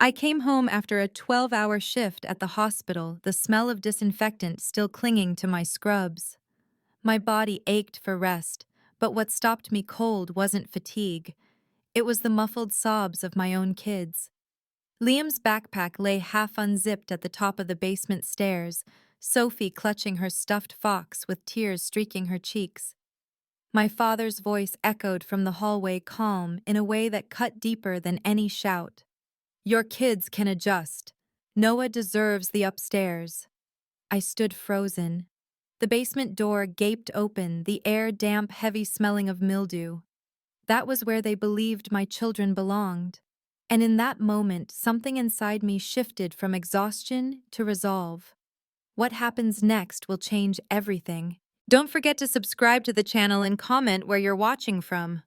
I came home after a 12-hour shift at the hospital, the smell of disinfectant still clinging to my scrubs. My body ached for rest, but what stopped me cold wasn't fatigue. It was the muffled sobs of my own kids. Liam's backpack lay half unzipped at the top of the basement stairs, Sophie clutching her stuffed fox with tears streaking her cheeks. My father's voice echoed from the hallway, calm in a way that cut deeper than any shout. "Your kids can adjust. Noah deserves the upstairs." I stood frozen. The basement door gaped open, the air damp, heavy, smelling of mildew. That was where they believed my children belonged. And in that moment, something inside me shifted from exhaustion to resolve. What happens next will change everything. Don't forget to subscribe to the channel and comment where you're watching from.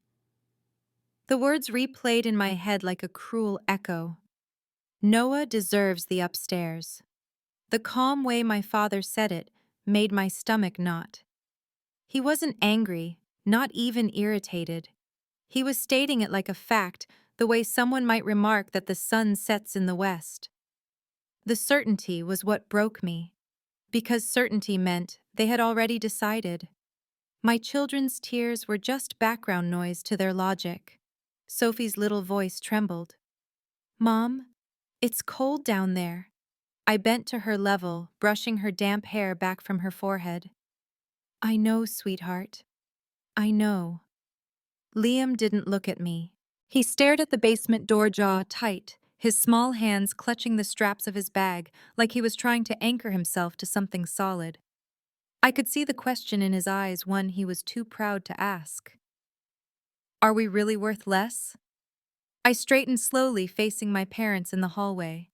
The words replayed in my head like a cruel echo. Noah deserves the upstairs. The calm way my father said it made my stomach knot. He wasn't angry, not even irritated. He was stating it like a fact, the way someone might remark that the sun sets in the west. The certainty was what broke me, because certainty meant they had already decided. My children's tears were just background noise to their logic. Sophie's little voice trembled. "Mom, it's cold down there." I bent to her level, brushing her damp hair back from her forehead. "I know, sweetheart. I know." Liam didn't look at me. He stared at the basement door, jaw tight, his small hands clutching the straps of his bag like he was trying to anchor himself to something solid. I could see the question in his eyes, one he was too proud to ask. "Are we really worth less?" I straightened slowly, facing my parents in the hallway.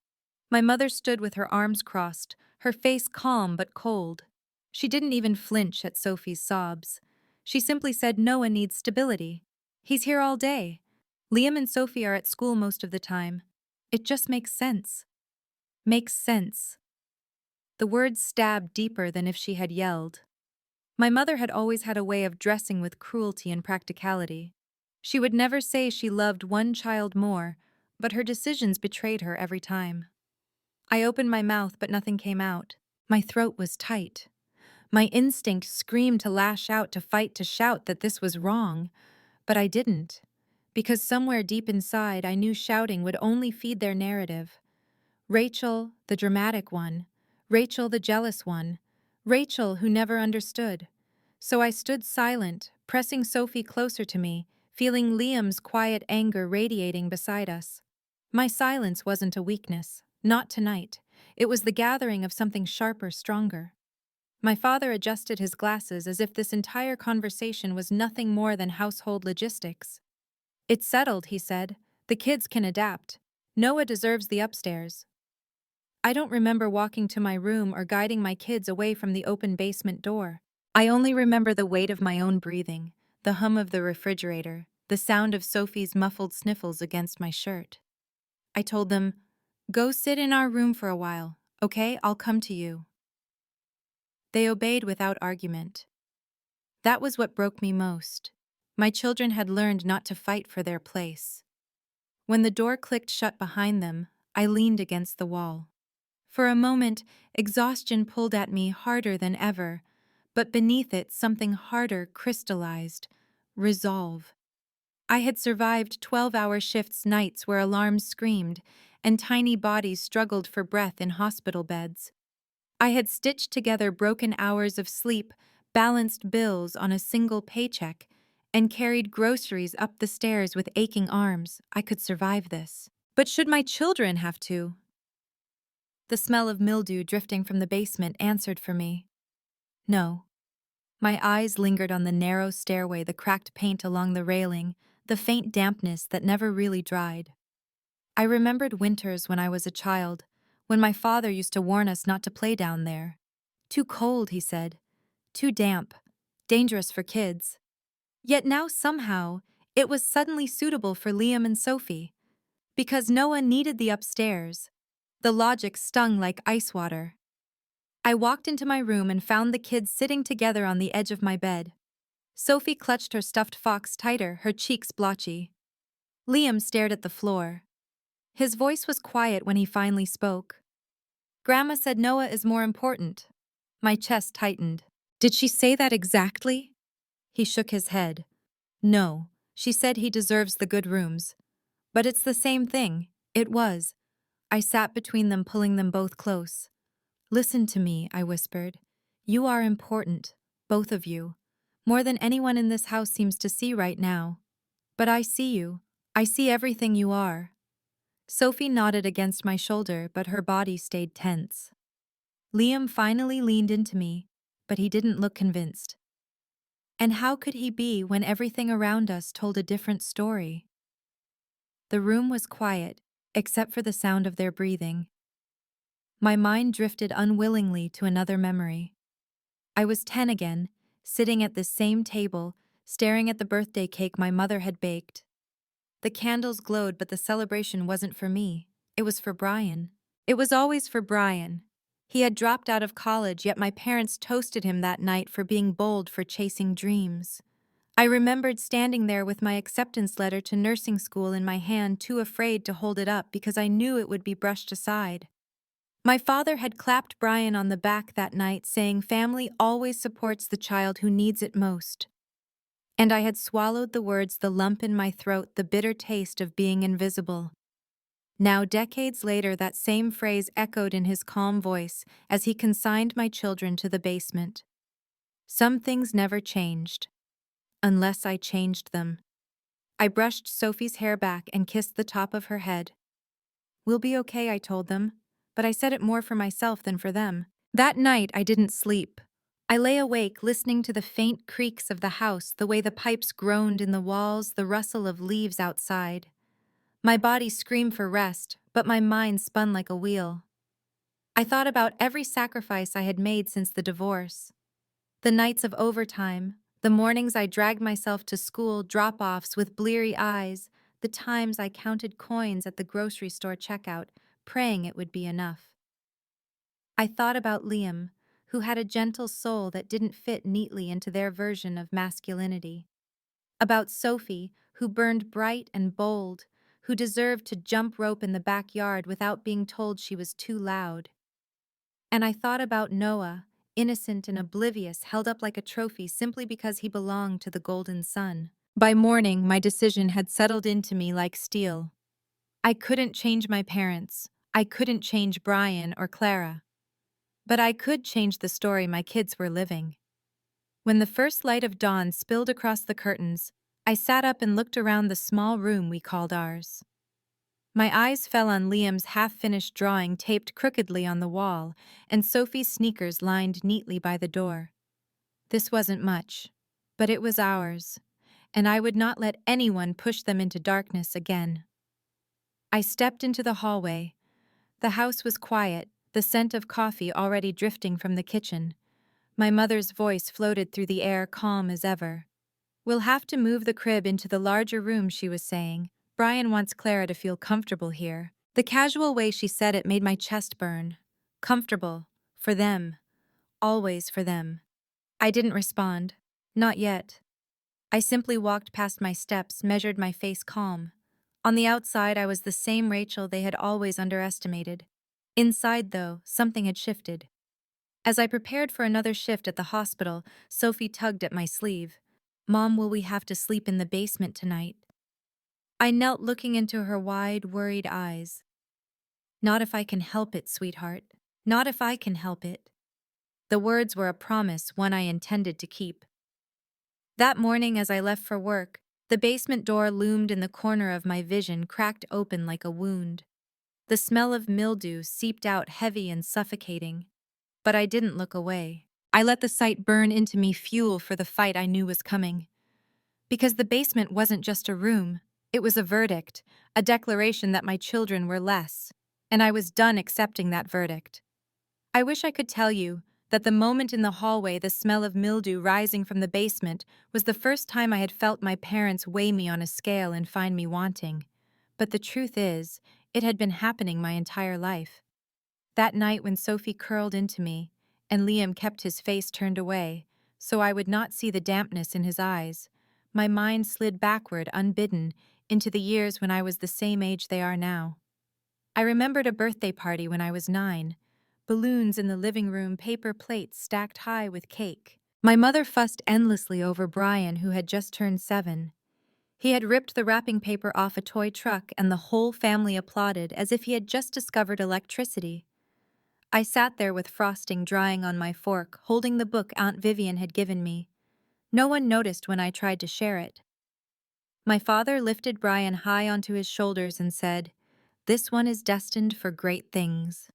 My mother stood with her arms crossed, her face calm but cold. She didn't even flinch at Sophie's sobs. She simply said Noah needs stability. He's here all day. Liam and Sophie are at school most of the time. It just makes sense. Makes sense. The words stabbed deeper than if she had yelled. My mother had always had a way of dressing with cruelty and practicality. She would never say she loved one child more, but her decisions betrayed her every time. I opened my mouth, but nothing came out. My throat was tight. My instinct screamed to lash out, to fight, to shout that this was wrong. But I didn't, because somewhere deep inside I knew shouting would only feed their narrative. Rachel, the dramatic one. Rachel, the jealous one. Rachel, who never understood. So I stood silent, pressing Sophie closer to me, feeling Liam's quiet anger radiating beside us. My silence wasn't a weakness, not tonight. It was the gathering of something sharper, stronger. My father adjusted his glasses as if this entire conversation was nothing more than household logistics. "It's settled," he said. "The kids can adapt. Noah deserves the upstairs." I don't remember walking to my room or guiding my kids away from the open basement door. I only remember the weight of my own breathing, the hum of the refrigerator, the sound of Sophie's muffled sniffles against my shirt. I told them, "Go sit in our room for a while, okay? I'll come to you." They obeyed without argument. That was what broke me most. My children had learned not to fight for their place. When the door clicked shut behind them, I leaned against the wall. For a moment, exhaustion pulled at me harder than ever, but beneath it something harder crystallized: resolve. I had survived 12-hour shifts, nights where alarms screamed, and tiny bodies struggled for breath in hospital beds. I had stitched together broken hours of sleep, balanced bills on a single paycheck, and carried groceries up the stairs with aching arms. I could survive this. But should my children have to? The smell of mildew drifting from the basement answered for me. No. My eyes lingered on the narrow stairway, the cracked paint along the railing, the faint dampness that never really dried. I remembered winters when I was a child, when my father used to warn us not to play down there. Too cold, he said. Too damp. Dangerous for kids. Yet now somehow, it was suddenly suitable for Liam and Sophie. Because Noah needed the upstairs. The logic stung like ice water. I walked into my room and found the kids sitting together on the edge of my bed. Sophie clutched her stuffed fox tighter, her cheeks blotchy. Liam stared at the floor. His voice was quiet when he finally spoke. Grandma said Noah is more important. My chest tightened. Did she say that exactly? He shook his head. No, she said he deserves the good rooms. But it's the same thing. It was. I sat between them, pulling them both close. Listen to me, I whispered. You are important, both of you. More than anyone in this house seems to see right now. But I see you. I see everything you are. Sophie nodded against my shoulder, but her body stayed tense. Liam finally leaned into me, but he didn't look convinced. And how could he be when everything around us told a different story? The room was quiet, except for the sound of their breathing. My mind drifted unwillingly to another memory. I was 10 again, sitting at this same table, staring at the birthday cake my mother had baked. The candles glowed, but the celebration wasn't for me. It was for Brian. It was always for Brian. He had dropped out of college, yet my parents toasted him that night for being bold, for chasing dreams. I remembered standing there with my acceptance letter to nursing school in my hand, too afraid to hold it up because I knew it would be brushed aside. My father had clapped Brian on the back that night, saying family always supports the child who needs it most. And I had swallowed the words, the lump in my throat, the bitter taste of being invisible. Now, decades later, that same phrase echoed in his calm voice as he consigned my children to the basement. Some things never changed, unless I changed them. I brushed Sophie's hair back and kissed the top of her head. We'll be okay, I told them, but I said it more for myself than for them. That night, I didn't sleep. I lay awake, listening to the faint creaks of the house, the way the pipes groaned in the walls, the rustle of leaves outside. My body screamed for rest, but my mind spun like a wheel. I thought about every sacrifice I had made since the divorce. The nights of overtime, the mornings I dragged myself to school drop-offs with bleary eyes, the times I counted coins at the grocery store checkout, praying it would be enough. I thought about Liam, who had a gentle soul that didn't fit neatly into their version of masculinity. About Sophie, who burned bright and bold, who deserved to jump rope in the backyard without being told she was too loud. And I thought about Noah, innocent and oblivious, held up like a trophy simply because he belonged to the golden sun. By morning, my decision had settled into me like steel. I couldn't change my parents. I couldn't change Brian or Clara. But I could change the story my kids were living. When the first light of dawn spilled across the curtains, I sat up and looked around the small room we called ours. My eyes fell on Liam's half-finished drawing taped crookedly on the wall and Sophie's sneakers lined neatly by the door. This wasn't much, but it was ours, and I would not let anyone push them into darkness again. I stepped into the hallway. The house was quiet, the scent of coffee already drifting from the kitchen. My mother's voice floated through the air, calm as ever. We'll have to move the crib into the larger room, she was saying. Brian wants Clara to feel comfortable here. The casual way she said it made my chest burn. Comfortable. For them. Always for them. I didn't respond. Not yet. I simply walked past my steps, measured my face calm. On the outside, I was the same Rachel they had always underestimated. Inside, though, something had shifted. As I prepared for another shift at the hospital, Sophie tugged at my sleeve. Mom, will we have to sleep in the basement tonight? I knelt, looking into her wide, worried eyes. Not if I can help it, sweetheart. Not if I can help it. The words were a promise, one I intended to keep. That morning, as I left for work, the basement door loomed in the corner of my vision, cracked open like a wound. The smell of mildew seeped out, heavy and suffocating. But I didn't look away. I let the sight burn into me, fuel for the fight I knew was coming. Because the basement wasn't just a room. It was a verdict, a declaration that my children were less. And I was done accepting that verdict. I wish I could tell you that the moment in the hallway, the smell of mildew rising from the basement, was the first time I had felt my parents weigh me on a scale and find me wanting. But the truth is, it had been happening my entire life. That night when Sophie curled into me, and Liam kept his face turned away, so I would not see the dampness in his eyes, my mind slid backward, unbidden, into the years when I was the same age they are now. I remembered a birthday party when I was 9. Balloons in the living room, paper plates stacked high with cake. My mother fussed endlessly over Brian, who had just turned 7. He had ripped the wrapping paper off a toy truck, and the whole family applauded as if he had just discovered electricity. I sat there with frosting drying on my fork, holding the book Aunt Vivian had given me. No one noticed when I tried to share it. My father lifted Brian high onto his shoulders and said, "This one is destined for great things."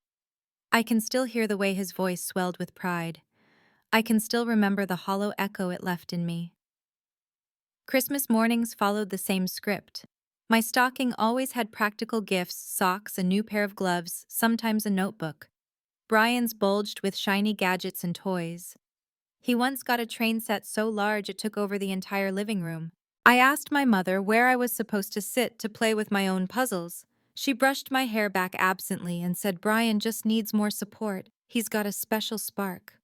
I can still hear the way his voice swelled with pride. I can still remember the hollow echo it left in me. Christmas mornings followed the same script. My stocking always had practical gifts, socks, a new pair of gloves, sometimes a notebook. Brian's bulged with shiny gadgets and toys. He once got a train set so large it took over the entire living room. I asked my mother where I was supposed to sit to play with my own puzzles. She brushed my hair back absently and said Brian just needs more support. He's got a special spark.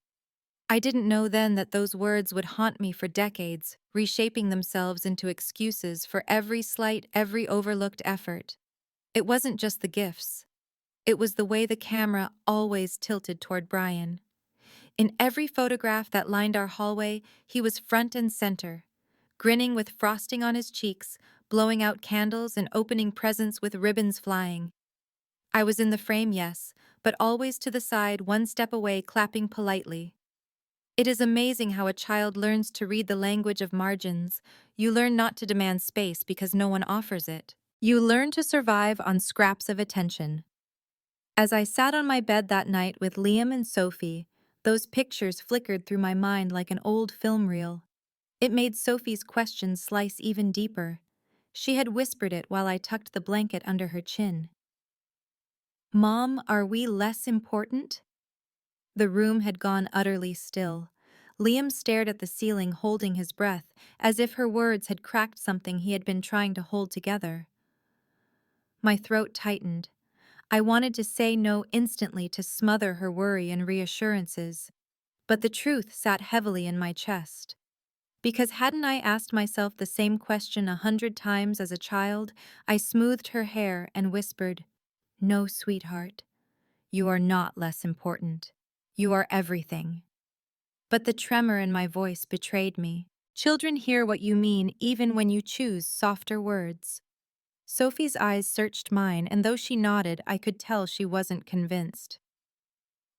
I didn't know then that those words would haunt me for decades, reshaping themselves into excuses for every slight, every overlooked effort. It wasn't just the gifts. It was the way the camera always tilted toward Brian. In every photograph that lined our hallway, he was front and center, grinning with frosting on his cheeks, blowing out candles and opening presents with ribbons flying. I was in the frame, yes, but always to the side, one step away, clapping politely. It is amazing how a child learns to read the language of margins. You learn not to demand space because no one offers it. You learn to survive on scraps of attention. As I sat on my bed that night with Liam and Sophie, those pictures flickered through my mind like an old film reel. It made Sophie's question slice even deeper. She had whispered it while I tucked the blanket under her chin. "Mom, are we less important?" The room had gone utterly still. Liam stared at the ceiling, holding his breath, as if her words had cracked something he had been trying to hold together. My throat tightened. I wanted to say no instantly to smother her worry and reassurances, but the truth sat heavily in my chest. Because hadn't I asked myself the same question 100 times as a child? I smoothed her hair and whispered, "No, sweetheart, you are not less important. You are everything." But the tremor in my voice betrayed me. Children hear what you mean even when you choose softer words. Sophie's eyes searched mine, and though she nodded, I could tell she wasn't convinced.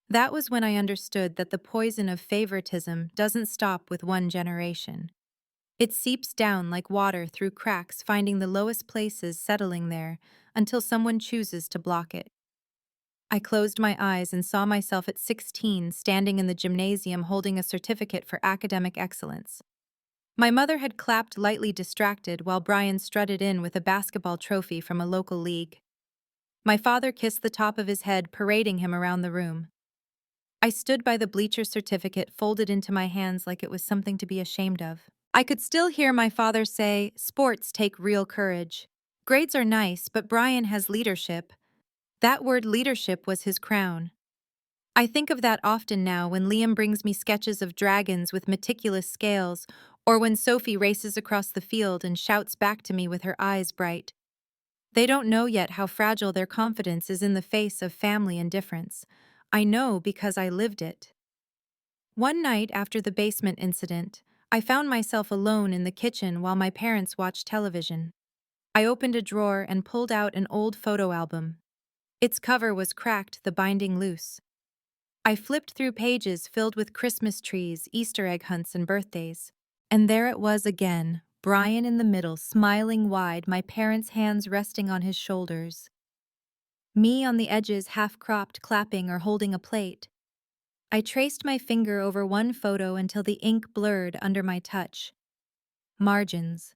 That was when I understood that the poison of favoritism doesn't stop with one generation. It seeps down like water through cracks, finding the lowest places, settling there, until someone chooses to block it. I closed my eyes and saw myself at 16 standing in the gymnasium holding a certificate for academic excellence. My mother had clapped lightly distracted while Brian strutted in with a basketball trophy from a local league. My father kissed the top of his head, parading him around the room. I stood by the bleacher certificate folded into my hands like it was something to be ashamed of. I could still hear my father say, "Sports take real courage. Grades are nice, but Brian has leadership." That word leadership was his crown. I think of that often now when Liam brings me sketches of dragons with meticulous scales, or when Sophie races across the field and shouts back to me with her eyes bright. They don't know yet how fragile their confidence is in the face of family indifference. I know because I lived it. One night after the basement incident, I found myself alone in the kitchen while my parents watched television. I opened a drawer and pulled out an old photo album. Its cover was cracked, the binding loose. I flipped through pages filled with Christmas trees, Easter egg hunts, and birthdays. And there it was again, Brian in the middle, smiling wide, my parents' hands resting on his shoulders. Me on the edges, half-cropped, clapping or holding a plate. I traced my finger over one photo until the ink blurred under my touch. Margins.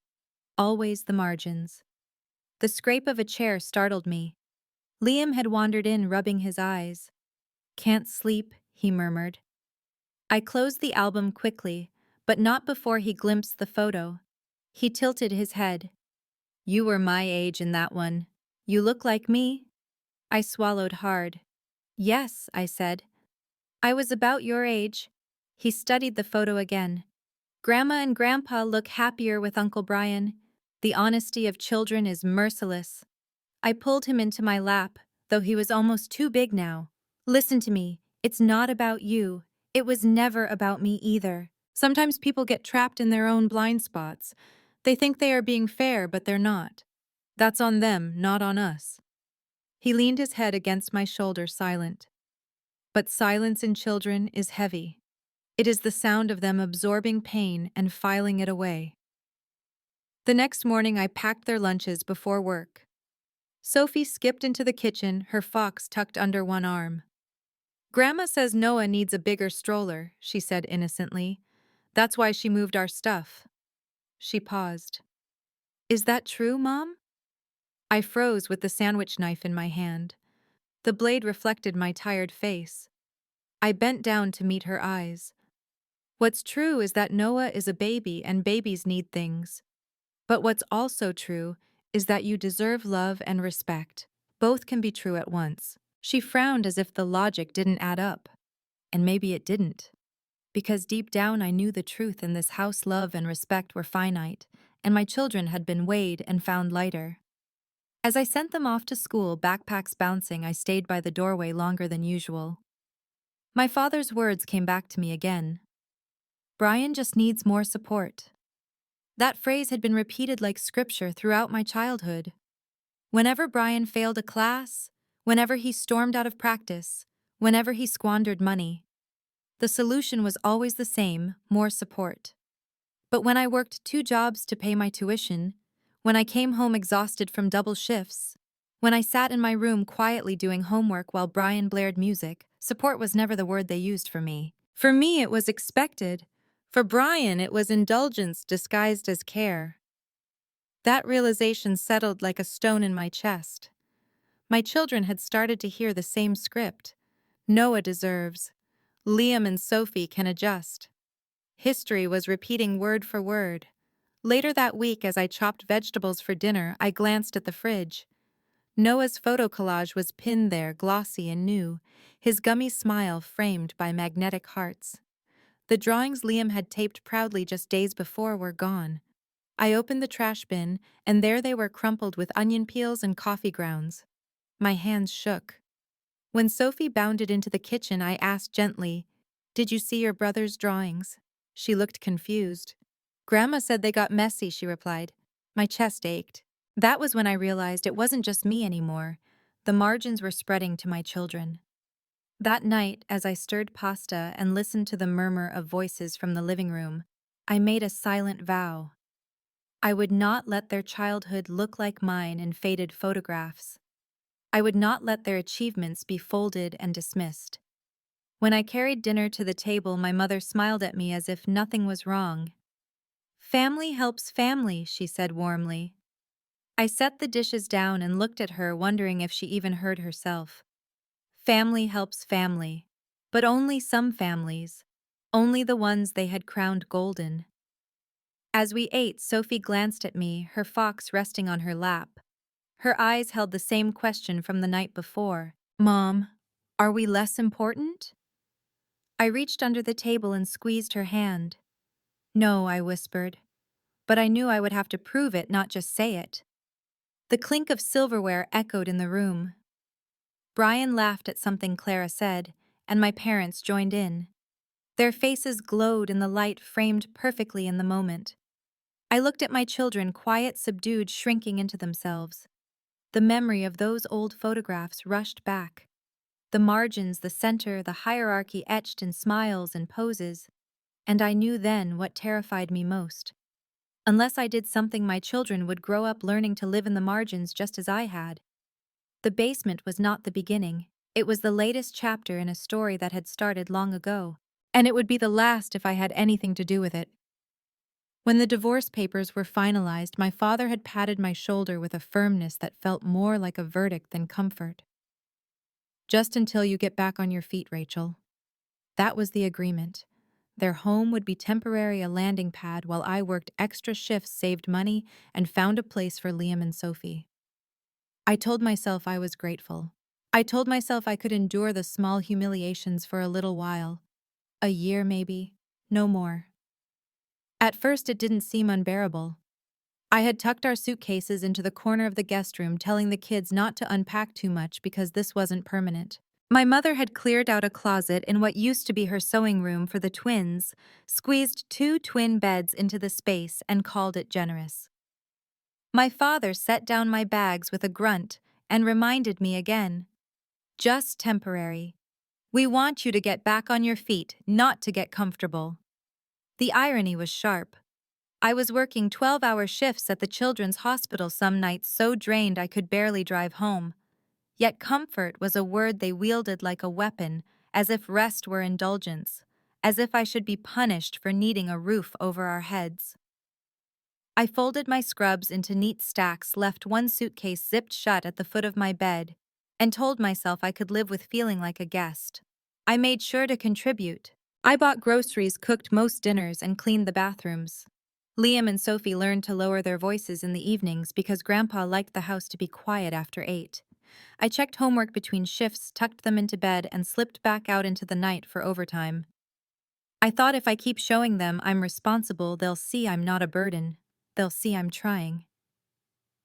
Always the margins. The scrape of a chair startled me. Liam had wandered in, rubbing his eyes. "Can't sleep," he murmured. I closed the album quickly, but not before he glimpsed the photo. He tilted his head. "You were my age in that one. You look like me?" I swallowed hard. "Yes," I said. "I was about your age." He studied the photo again. "Grandma and Grandpa look happier with Uncle Brian. The honesty of children is merciless." I pulled him into my lap, though he was almost too big now. Listen to me, it's not about you. It was never about me either. Sometimes people get trapped in their own blind spots. They think they are being fair, but they're not. That's on them, not on us. He leaned his head against my shoulder, silent. But silence in children is heavy. It is the sound of them absorbing pain and filing it away. The next morning, I packed their lunches before work. Sophie skipped into the kitchen, her fox tucked under one arm. Grandma says Noah needs a bigger stroller, she said innocently. That's why she moved our stuff. She paused. Is that true, Mom? I froze with the sandwich knife in my hand. The blade reflected my tired face. I bent down to meet her eyes. What's true is that Noah is a baby and babies need things. But what's also true is that you deserve love and respect. Both can be true at once. She frowned as if the logic didn't add up. And maybe it didn't. Because deep down I knew the truth in this house: love and respect were finite, and my children had been weighed and found lighter. As I sent them off to school, backpacks bouncing, I stayed by the doorway longer than usual. My father's words came back to me again. Brian just needs more support. That phrase had been repeated like scripture throughout my childhood. Whenever Brian failed a class, whenever he stormed out of practice, whenever he squandered money, the solution was always the same: more support. But when I worked 2 jobs to pay my tuition, when I came home exhausted from double shifts, when I sat in my room quietly doing homework while Brian blared music, support was never the word they used for me. For me, it was expected. For Brian, it was indulgence disguised as care. That realization settled like a stone in my chest. My children had started to hear the same script. Noah deserves. Liam and Sophie can adjust. History was repeating word for word. Later that week, as I chopped vegetables for dinner, I glanced at the fridge. Noah's photo collage was pinned there, glossy and new, his gummy smile framed by magnetic hearts. The drawings Liam had taped proudly just days before were gone. I opened the trash bin, and there they were, crumpled with onion peels and coffee grounds. My hands shook. When Sophie bounded into the kitchen, I asked gently, "Did you see your brother's drawings?" She looked confused. "Grandma said they got messy," she replied. My chest ached. That was when I realized it wasn't just me anymore. The margins were spreading to my children. That night, as I stirred pasta and listened to the murmur of voices from the living room, I made a silent vow. I would not let their childhood look like mine in faded photographs. I would not let their achievements be folded and dismissed. When I carried dinner to the table, my mother smiled at me as if nothing was wrong. "Family helps family," she said warmly. I set the dishes down and looked at her, wondering if she even heard herself. Family helps family, but only some families, only the ones they had crowned golden. As we ate, Sophie glanced at me, her fox resting on her lap. Her eyes held the same question from the night before. "Mom, are we less important?" I reached under the table and squeezed her hand. "No," I whispered, but I knew I would have to prove it, not just say it. The clink of silverware echoed in the room. Brian laughed at something Clara said, and my parents joined in. Their faces glowed in the light, framed perfectly in the moment. I looked at my children, quiet, subdued, shrinking into themselves. The memory of those old photographs rushed back. The margins, the center, the hierarchy etched in smiles and poses. And I knew then what terrified me most. Unless I did something, my children would grow up learning to live in the margins just as I had. The basement was not the beginning. It was the latest chapter in a story that had started long ago. And it would be the last if I had anything to do with it. When the divorce papers were finalized, my father had patted my shoulder with a firmness that felt more like a verdict than comfort. "Just until you get back on your feet, Rachel." That was the agreement. Their home would be temporary, a landing pad, while I worked extra shifts, saved money, and found a place for Liam and Sophie. I told myself I was grateful. I told myself I could endure the small humiliations for a little while. A year, maybe. No more. At first, it didn't seem unbearable. I had tucked our suitcases into the corner of the guest room, telling the kids not to unpack too much because this wasn't permanent. My mother had cleared out a closet in what used to be her sewing room for the twins, squeezed 2 twin beds into the space, and called it generous. My father set down my bags with a grunt and reminded me again. Just temporary. We want you to get back on your feet, not to get comfortable. The irony was sharp. I was working 12-hour shifts at the children's hospital some nights, so drained I could barely drive home. Yet comfort was a word they wielded like a weapon, as if rest were indulgence, as if I should be punished for needing a roof over our heads. I folded my scrubs into neat stacks, left one suitcase zipped shut at the foot of my bed, and told myself I could live with feeling like a guest. I made sure to contribute. I bought groceries, cooked most dinners, and cleaned the bathrooms. Liam and Sophie learned to lower their voices in the evenings because Grandpa liked the house to be quiet after 8. I checked homework between shifts, tucked them into bed, and slipped back out into the night for overtime. I thought if I keep showing them I'm responsible, they'll see I'm not a burden. They'll see I'm trying.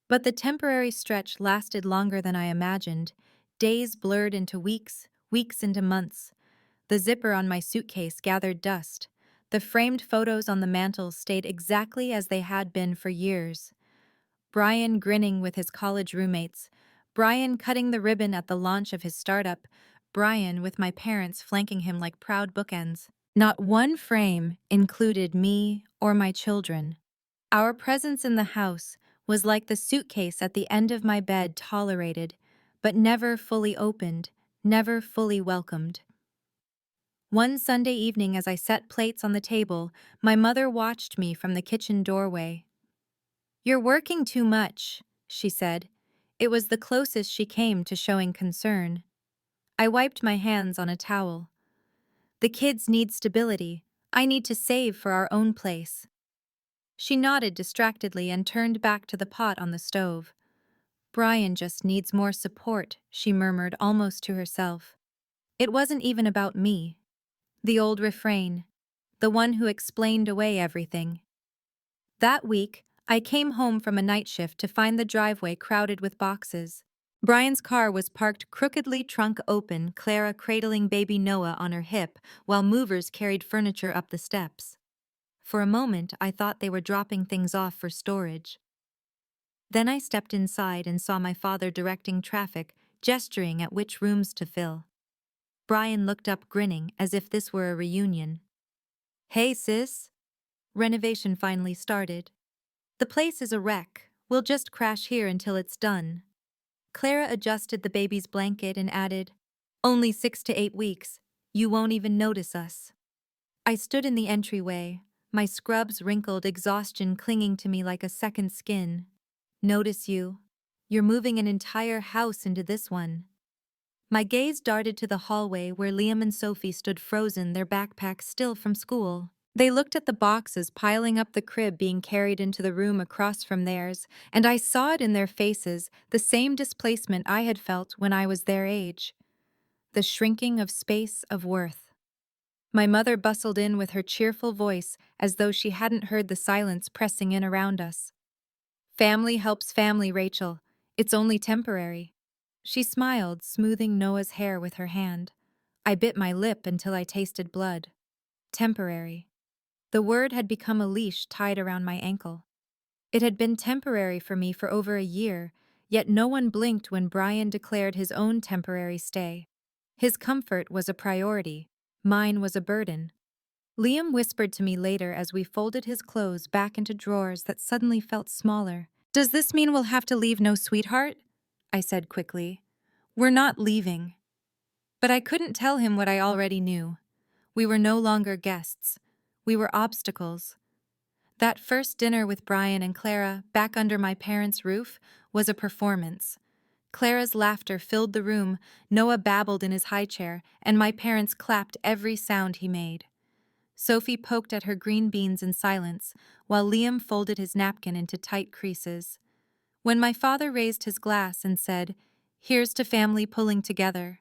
But the temporary stretch lasted longer than I imagined. Days blurred into weeks, weeks into months. The zipper on my suitcase gathered dust. The framed photos on the mantel stayed exactly as they had been for years. Brian grinning with his college roommates. Brian cutting the ribbon at the launch of his startup. Brian with my parents flanking him like proud bookends. Not one frame included me or my children. Our presence in the house was like the suitcase at the end of my bed, tolerated, but never fully opened, never fully welcomed. One Sunday evening, as I set plates on the table, my mother watched me from the kitchen doorway. "You're working too much," she said. It was the closest she came to showing concern. I wiped my hands on a towel. "The kids need stability. I need to save for our own place." She nodded distractedly and turned back to the pot on the stove. "Brian just needs more support," she murmured almost to herself. It wasn't even about me. The old refrain. The one who explained away everything. That week, I came home from a night shift to find the driveway crowded with boxes. Brian's car was parked crookedly, trunk open, Clara cradling baby Noah on her hip, while movers carried furniture up the steps. For a moment, I thought they were dropping things off for storage. Then I stepped inside and saw my father directing traffic, gesturing at which rooms to fill. Brian looked up, grinning, as if this were a reunion. "Hey, sis." Renovation finally started. "The place is a wreck. We'll just crash here until it's done." Clara adjusted the baby's blanket and added, "Only 6 to 8 weeks. You won't even notice us." I stood in the entryway, my scrubs wrinkled, exhaustion clinging to me like a second skin. "Notice you? You're moving an entire house into this one." My gaze darted to the hallway where Liam and Sophie stood frozen, their backpacks still from school. They looked at the boxes piling up the crib being carried into the room across from theirs, and I saw it in their faces, the same displacement I had felt when I was their age. The shrinking of space, of worth. My mother bustled in with her cheerful voice as though she hadn't heard the silence pressing in around us. "Family helps family, Rachel. It's only temporary." She smiled, smoothing Noah's hair with her hand. I bit my lip until I tasted blood. Temporary. The word had become a leash tied around my ankle. It had been temporary for me for over a year, yet no one blinked when Brian declared his own temporary stay. His comfort was a priority. Mine was a burden. Liam whispered to me later as we folded his clothes back into drawers that suddenly felt smaller. "Does this mean we'll have to leave, no sweetheart?" I said quickly. "We're not leaving." But I couldn't tell him what I already knew. We were no longer guests. We were obstacles. That first dinner with Brian and Clara, back under my parents' roof, was a performance. Clara's laughter filled the room, Noah babbled in his high chair, and my parents clapped every sound he made. Sophie poked at her green beans in silence, while Liam folded his napkin into tight creases. When my father raised his glass and said, "Here's to family pulling together,"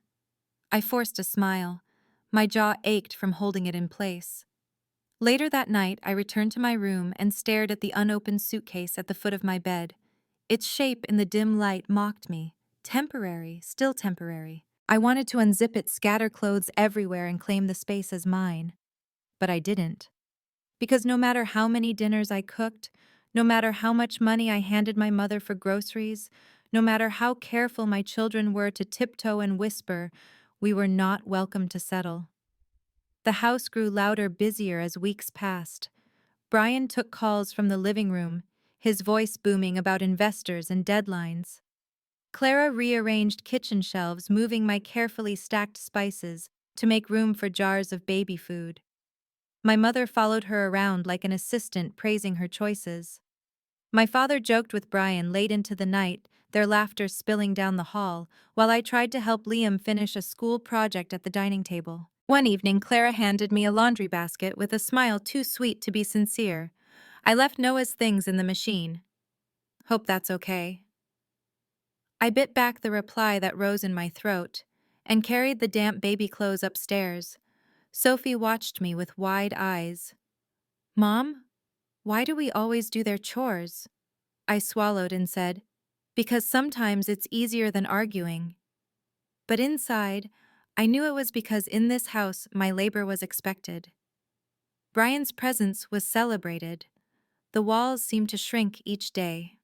I forced a smile. My jaw ached from holding it in place. Later that night, I returned to my room and stared at the unopened suitcase at the foot of my bed. Its shape in the dim light mocked me. Temporary, still temporary. I wanted to unzip it, scatter clothes everywhere, and claim the space as mine. But I didn't. Because no matter how many dinners I cooked, no matter how much money I handed my mother for groceries, no matter how careful my children were to tiptoe and whisper, we were not welcome to settle. The house grew louder, busier as weeks passed. Brian took calls from the living room, his voice booming about investors and deadlines. Clara rearranged kitchen shelves, moving my carefully stacked spices to make room for jars of baby food. My mother followed her around like an assistant, praising her choices. My father joked with Brian late into the night, their laughter spilling down the hall, while I tried to help Liam finish a school project at the dining table. One evening, Clara handed me a laundry basket with a smile too sweet to be sincere. I left Noah's things in the machine. Hope that's okay. I bit back the reply that rose in my throat and carried the damp baby clothes upstairs. Sophie watched me with wide eyes. Mom, why do we always do their chores? I swallowed and said, because sometimes it's easier than arguing. But inside, I knew it was because in this house my labor was expected. Brian's presence was celebrated. The walls seemed to shrink each day.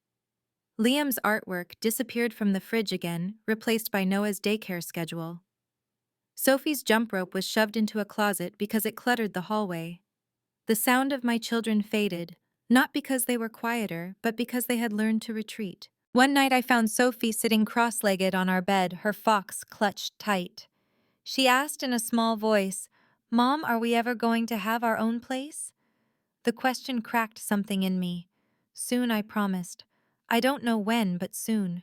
Liam's artwork disappeared from the fridge again, replaced by Noah's daycare schedule. Sophie's jump rope was shoved into a closet because it cluttered the hallway. The sound of my children faded, not because they were quieter, but because they had learned to retreat. One night I found Sophie sitting cross-legged on our bed, her fox clutched tight. She asked in a small voice, "Mom, are we ever going to have our own place?" The question cracked something in me. Soon, I promised. I don't know when, but soon.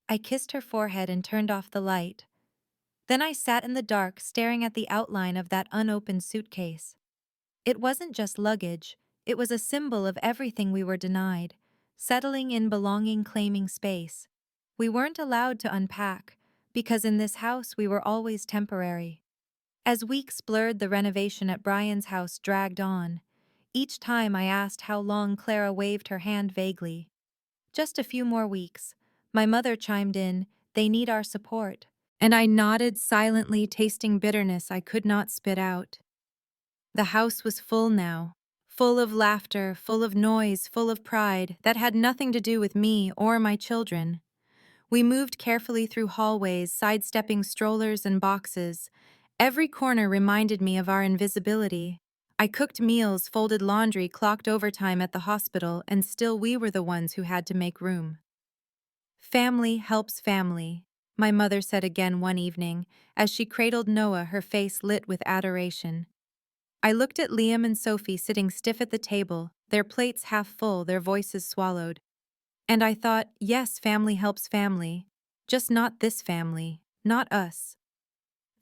I kissed her forehead and turned off the light. Then I sat in the dark, staring at the outline of that unopened suitcase. It wasn't just luggage, it was a symbol of everything we were denied, settling in, belonging, claiming space. We weren't allowed to unpack, because in this house we were always temporary. As weeks blurred, the renovation at Brian's house dragged on. Each time I asked how long, Clara waved her hand vaguely. Just a few more weeks. My mother chimed in, "They need our support." And I nodded silently, tasting bitterness I could not spit out. The house was full now. Full of laughter, full of noise, full of pride that had nothing to do with me or my children. We moved carefully through hallways, sidestepping strollers and boxes. Every corner reminded me of our invisibility. I cooked meals, folded laundry, clocked overtime at the hospital, and still we were the ones who had to make room. Family helps family, my mother said again one evening, as she cradled Noah, her face lit with adoration. I looked at Liam and Sophie sitting stiff at the table, their plates half full, their voices swallowed. And I thought, yes, family helps family. Just not this family, not us.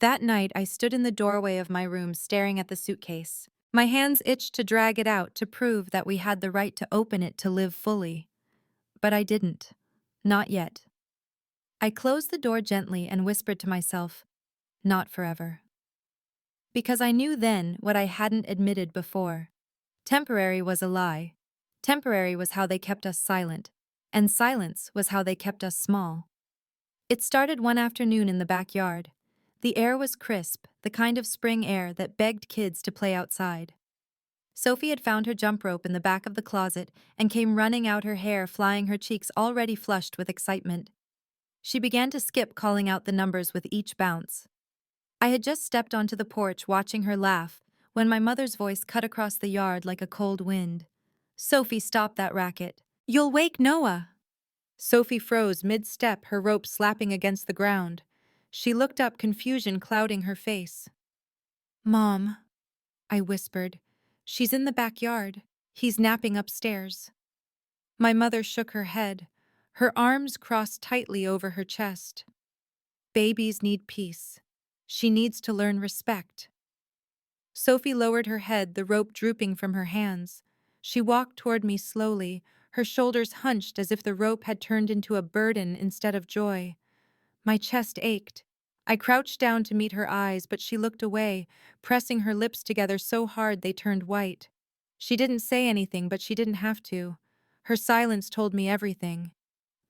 That night, I stood in the doorway of my room staring at the suitcase. My hands itched to drag it out to prove that we had the right to open it to live fully. But I didn't. Not yet. I closed the door gently and whispered to myself, not forever. Because I knew then what I hadn't admitted before. Temporary was a lie. Temporary was how they kept us silent, and silence was how they kept us small. It started one afternoon in the backyard. The air was crisp, the kind of spring air that begged kids to play outside. Sophie had found her jump rope in the back of the closet and came running out, her hair flying, her cheeks already flushed with excitement. She began to skip, calling out the numbers with each bounce. I had just stepped onto the porch watching her laugh when my mother's voice cut across the yard like a cold wind. "Sophie, stop that racket. You'll wake Noah." Sophie froze mid-step, her rope slapping against the ground. She looked up, confusion clouding her face. "Mom," I whispered. "She's in the backyard. He's napping upstairs." My mother shook her head, her arms crossed tightly over her chest. "Babies need peace. She needs to learn respect." Sophie lowered her head, the rope drooping from her hands. She walked toward me slowly, her shoulders hunched as if the rope had turned into a burden instead of joy. My chest ached. I crouched down to meet her eyes, but she looked away, pressing her lips together so hard they turned white. She didn't say anything, but she didn't have to. Her silence told me everything.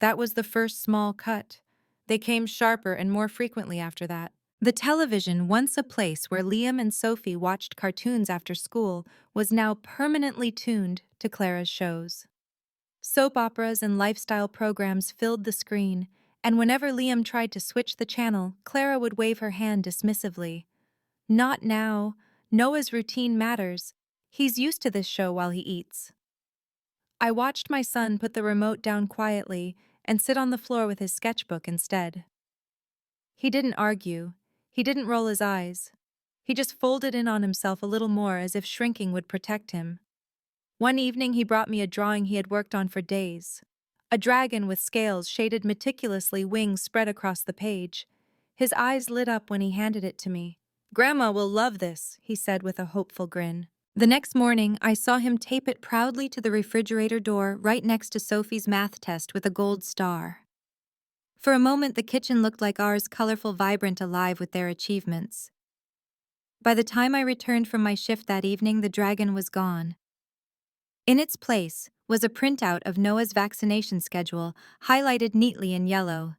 That was the first small cut. They came sharper and more frequently after that. The television, once a place where Liam and Sophie watched cartoons after school, was now permanently tuned to Clara's shows. Soap operas and lifestyle programs filled the screen, and whenever Liam tried to switch the channel, Clara would wave her hand dismissively. Not now. Noah's routine matters. He's used to this show while he eats. I watched my son put the remote down quietly and sit on the floor with his sketchbook instead. He didn't argue. He didn't roll his eyes. He just folded in on himself a little more as if shrinking would protect him. One evening he brought me a drawing he had worked on for days. A dragon with scales shaded meticulously, wings spread across the page. His eyes lit up when he handed it to me. "Grandma will love this," he said with a hopeful grin. The next morning, I saw him tape it proudly to the refrigerator door right next to Sophie's math test with a gold star. For a moment, the kitchen looked like ours, colorful, vibrant, alive with their achievements. By the time I returned from my shift that evening, the dragon was gone. In its place was a printout of Noah's vaccination schedule, highlighted neatly in yellow.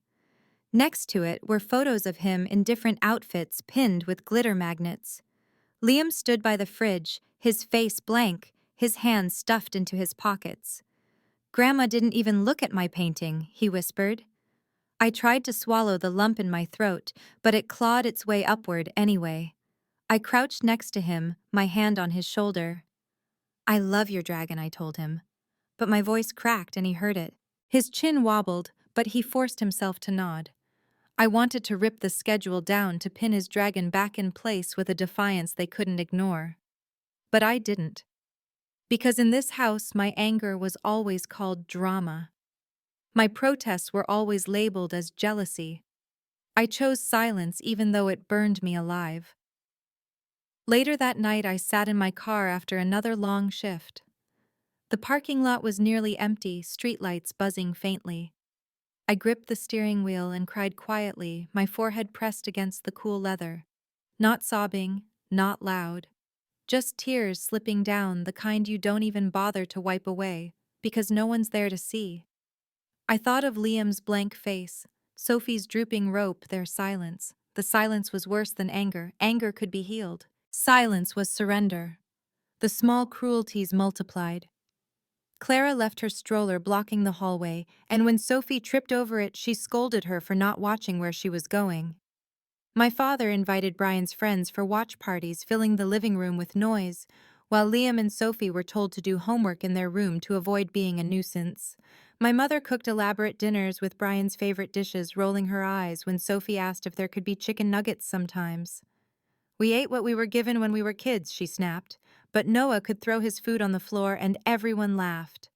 Next to it were photos of him in different outfits pinned with glitter magnets. Liam stood by the fridge, his face blank, his hands stuffed into his pockets. "Grandma didn't even look at my painting," he whispered. I tried to swallow the lump in my throat, but it clawed its way upward anyway. I crouched next to him, my hand on his shoulder. "I love your dragon," I told him. But my voice cracked and he heard it. His chin wobbled, but he forced himself to nod. I wanted to rip the schedule down to pin his dragon back in place with a defiance they couldn't ignore. But I didn't. Because in this house, my anger was always called drama. My protests were always labeled as jealousy. I chose silence even though it burned me alive. Later that night, I sat in my car after another long shift. The parking lot was nearly empty, streetlights buzzing faintly. I gripped the steering wheel and cried quietly, my forehead pressed against the cool leather. Not sobbing, not loud. Just tears slipping down, the kind you don't even bother to wipe away, because no one's there to see. I thought of Liam's blank face, Sophie's drooping rope, their silence. The silence was worse than anger. Anger could be healed. Silence was surrender. The small cruelties multiplied. Clara left her stroller blocking the hallway, and when Sophie tripped over it, she scolded her for not watching where she was going. My father invited Brian's friends for watch parties, filling the living room with noise, while Liam and Sophie were told to do homework in their room to avoid being a nuisance. My mother cooked elaborate dinners with Brian's favorite dishes, rolling her eyes when Sophie asked if there could be chicken nuggets sometimes. "We ate what we were given when we were kids," she snapped, but Noah could throw his food on the floor and everyone laughed.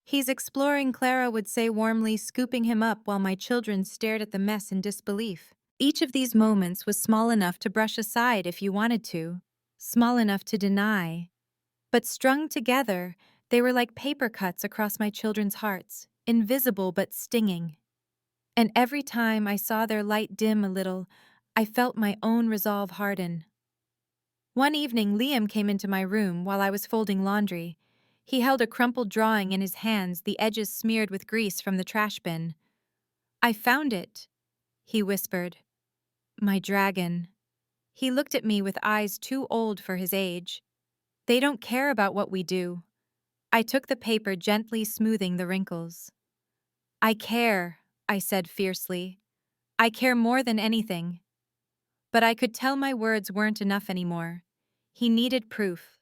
"He's exploring," Clara would say warmly, scooping him up while my children stared at the mess in disbelief. Each of these moments was small enough to brush aside if you wanted to, small enough to deny. But strung together, they were like paper cuts across my children's hearts, invisible but stinging. And every time I saw their light dim a little, I felt my own resolve harden. One evening, Liam came into my room while I was folding laundry. He held a crumpled drawing in his hands, the edges smeared with grease from the trash bin. "I found it," he whispered. "My dragon." He looked at me with eyes too old for his age. "They don't care about what we do." I took the paper, gently smoothing the wrinkles. "I care," I said fiercely. "I care more than anything." But I could tell my words weren't enough anymore. He needed proof.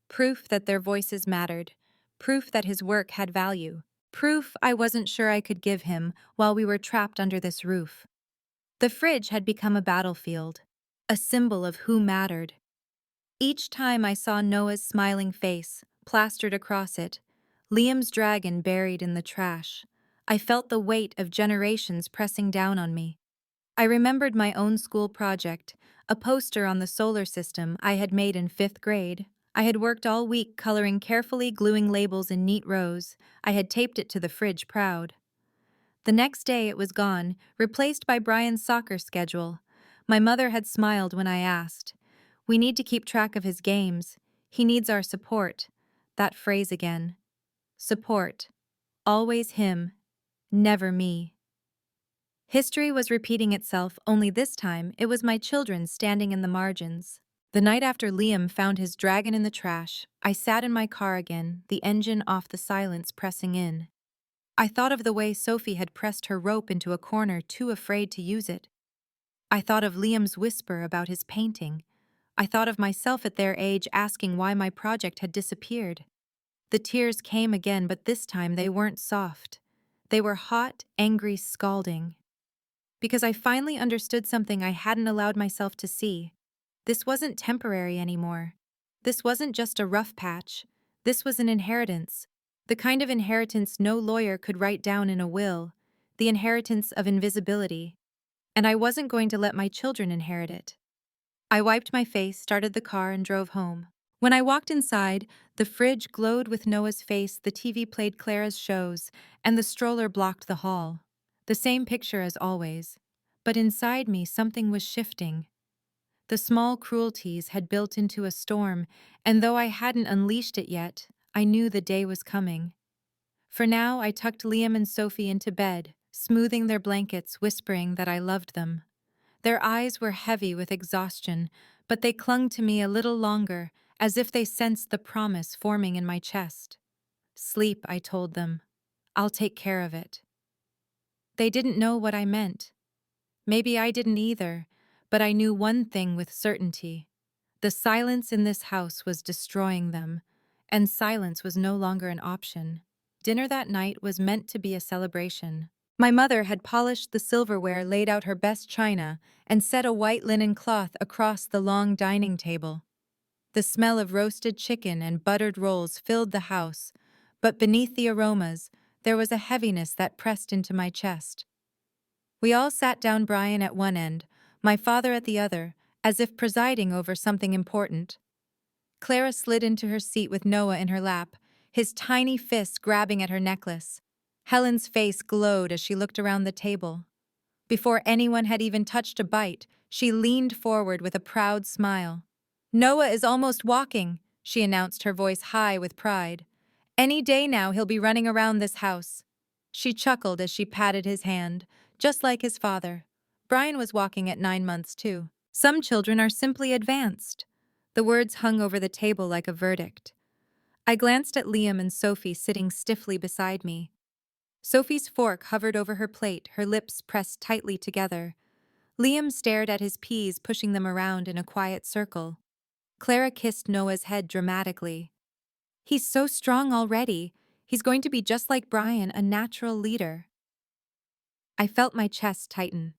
Proof that their voices mattered. Proof that his work had value. Proof I wasn't sure I could give him while we were trapped under this roof. The fridge had become a battlefield, a symbol of who mattered. Each time I saw Noah's smiling face, plastered across it, Liam's dragon buried in the trash, I felt the weight of generations pressing down on me. I remembered my own school project, a poster on the solar system I had made in 5th grade. I had worked all week coloring carefully, gluing labels in neat rows. I had taped it to the fridge proud. The next day it was gone, replaced by Brian's soccer schedule. My mother had smiled when I asked. We need to keep track of his games. He needs our support. That phrase again. Support. Always him, never me. History was repeating itself, only this time it was my children standing in the margins. The night after Liam found his dragon in the trash, I sat in my car again, the engine off, the silence pressing in. I thought of the way Sophie had pressed her rope into a corner, too afraid to use it. I thought of Liam's whisper about his painting. I thought of myself at their age asking why my project had disappeared. The tears came again, but this time they weren't soft. They were hot, angry, scalding. Because I finally understood something I hadn't allowed myself to see. This wasn't temporary anymore. This wasn't just a rough patch. This was an inheritance. The kind of inheritance no lawyer could write down in a will. The inheritance of invisibility. And I wasn't going to let my children inherit it. I wiped my face, started the car, and drove home. When I walked inside, the fridge glowed with Noah's face, the TV played Clara's shows, and the stroller blocked the hall. The same picture as always. But inside me, something was shifting. The small cruelties had built into a storm, and though I hadn't unleashed it yet, I knew the day was coming. For now, I tucked Liam and Sophie into bed, smoothing their blankets, whispering that I loved them. Their eyes were heavy with exhaustion, but they clung to me a little longer, as if they sensed the promise forming in my chest. Sleep, I told them. I'll take care of it. They didn't know what I meant. Maybe I didn't either, but I knew one thing with certainty. The silence in this house was destroying them, and silence was no longer an option. Dinner that night was meant to be a celebration. My mother had polished the silverware, laid out her best china, and set a white linen cloth across the long dining table. The smell of roasted chicken and buttered rolls filled the house, but beneath the aromas, there was a heaviness that pressed into my chest. We all sat down, Brian at one end, my father at the other, as if presiding over something important. Clara slid into her seat with Noah in her lap, his tiny fist grabbing at her necklace. Helen's face glowed as she looked around the table. Before anyone had even touched a bite, she leaned forward with a proud smile. Noah is almost walking, she announced, her voice high with pride. Any day now he'll be running around this house. She chuckled as she patted his hand, just like his father. Brian was walking at 9 months too. Some children are simply advanced. The words hung over the table like a verdict. I glanced at Liam and Sophie sitting stiffly beside me. Sophie's fork hovered over her plate, her lips pressed tightly together. Liam stared at his peas, pushing them around in a quiet circle. Clara kissed Noah's head dramatically. He's so strong already. He's going to be just like Brian, a natural leader. I felt my chest tighten.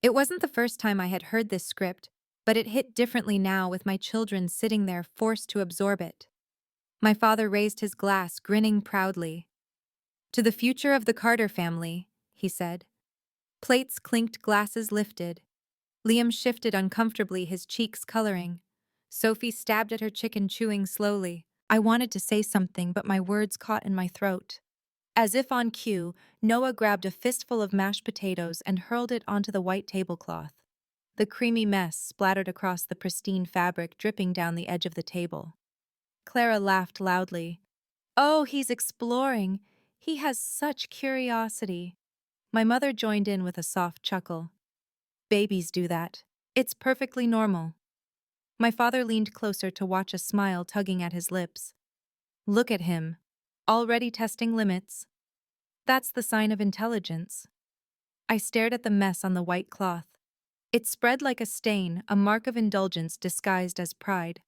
It wasn't the first time I had heard this script, but it hit differently now with my children sitting there forced to absorb it. My father raised his glass, grinning proudly. To the future of the Carter family, he said. Plates clinked, glasses lifted. Liam shifted uncomfortably, his cheeks coloring. Sophie stabbed at her chicken, chewing slowly. I wanted to say something, but my words caught in my throat. As if on cue, Noah grabbed a fistful of mashed potatoes and hurled it onto the white tablecloth. The creamy mess splattered across the pristine fabric, dripping down the edge of the table. Clara laughed loudly. Oh, he's exploring. He has such curiosity. My mother joined in with a soft chuckle. Babies do that. It's perfectly normal. My father leaned closer to watch, a smile tugging at his lips. Look at him. Already testing limits. That's the sign of intelligence. I stared at the mess on the white cloth. It spread like a stain, a mark of indulgence disguised as pride.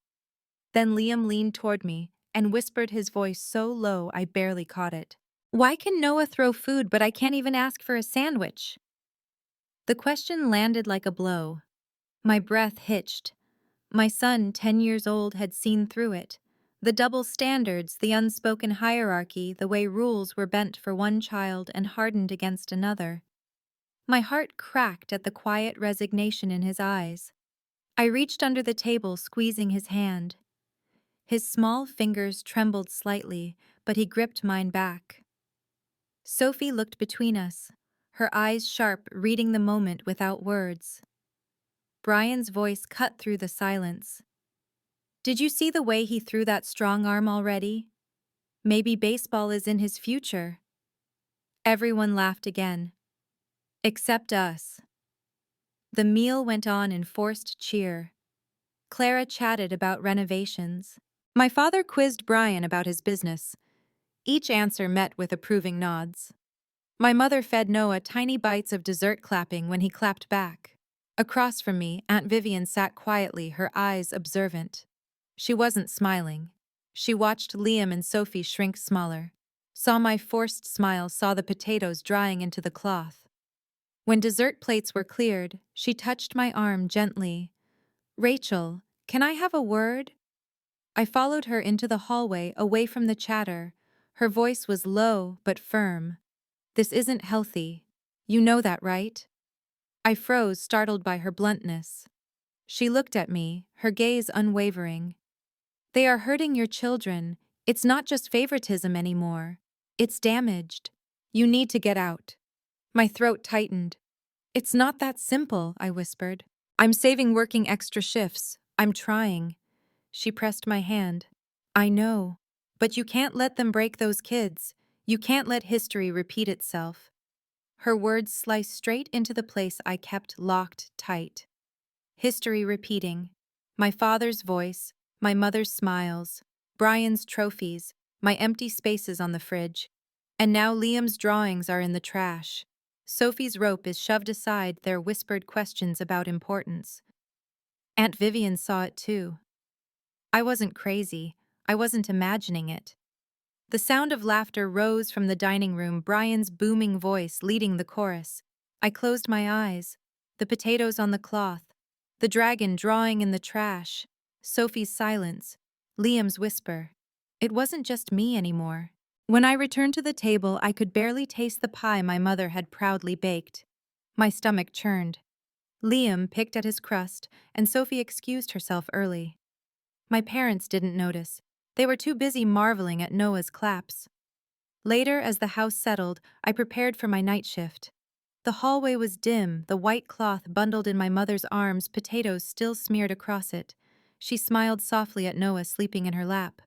Then Liam leaned toward me and whispered, his voice so low I barely caught it. Why can Noah throw food but I can't even ask for a sandwich? The question landed like a blow. My breath hitched. My son, 10 years old, had seen through it. The double standards, the unspoken hierarchy, the way rules were bent for one child and hardened against another. My heart cracked at the quiet resignation in his eyes. I reached under the table, squeezing his hand. His small fingers trembled slightly, but he gripped mine back. Sophie looked between us, her eyes sharp, reading the moment without words. Brian's voice cut through the silence. Did you see the way he threw that strong arm already? Maybe baseball is in his future. Everyone laughed again. Except us. The meal went on in forced cheer. Clara chatted about renovations. My father quizzed Brian about his business. Each answer met with approving nods. My mother fed Noah tiny bites of dessert clapping when he clapped back. Across from me, Aunt Vivian sat quietly, her eyes observant. She wasn't smiling. She watched Liam and Sophie shrink smaller, saw my forced smile, saw the potatoes drying into the cloth. When dessert plates were cleared, she touched my arm gently. Rachel, can I have a word? I followed her into the hallway, away from the chatter. Her voice was low but firm. This isn't healthy. You know that, right? I froze, startled by her bluntness. She looked at me, her gaze unwavering. They are hurting your children. It's not just favoritism anymore. It's damaged. You need to get out. My throat tightened. It's not that simple, I whispered. I'm saving working extra shifts. I'm trying. She pressed my hand. I know. But you can't let them break those kids. You can't let history repeat itself. Her words sliced straight into the place I kept locked tight. History repeating. My father's voice, my mother's smiles, Brian's trophies, my empty spaces on the fridge. And now Liam's drawings are in the trash. Sophie's rope is shoved aside, their whispered questions about importance. Aunt Vivian saw it too. I wasn't crazy. I wasn't imagining it. The sound of laughter rose from the dining room, Brian's booming voice leading the chorus. I closed my eyes. The potatoes on the cloth. The dragon drawing in the trash. Sophie's silence. Liam's whisper. It wasn't just me anymore. When I returned to the table, I could barely taste the pie my mother had proudly baked. My stomach churned. Liam picked at his crust, and Sophie excused herself early. My parents didn't notice. They were too busy marveling at Noah's claps. Later, as the house settled, I prepared for my night shift. The hallway was dim, the white cloth bundled in my mother's arms, potatoes still smeared across it. She smiled softly at Noah sleeping in her lap.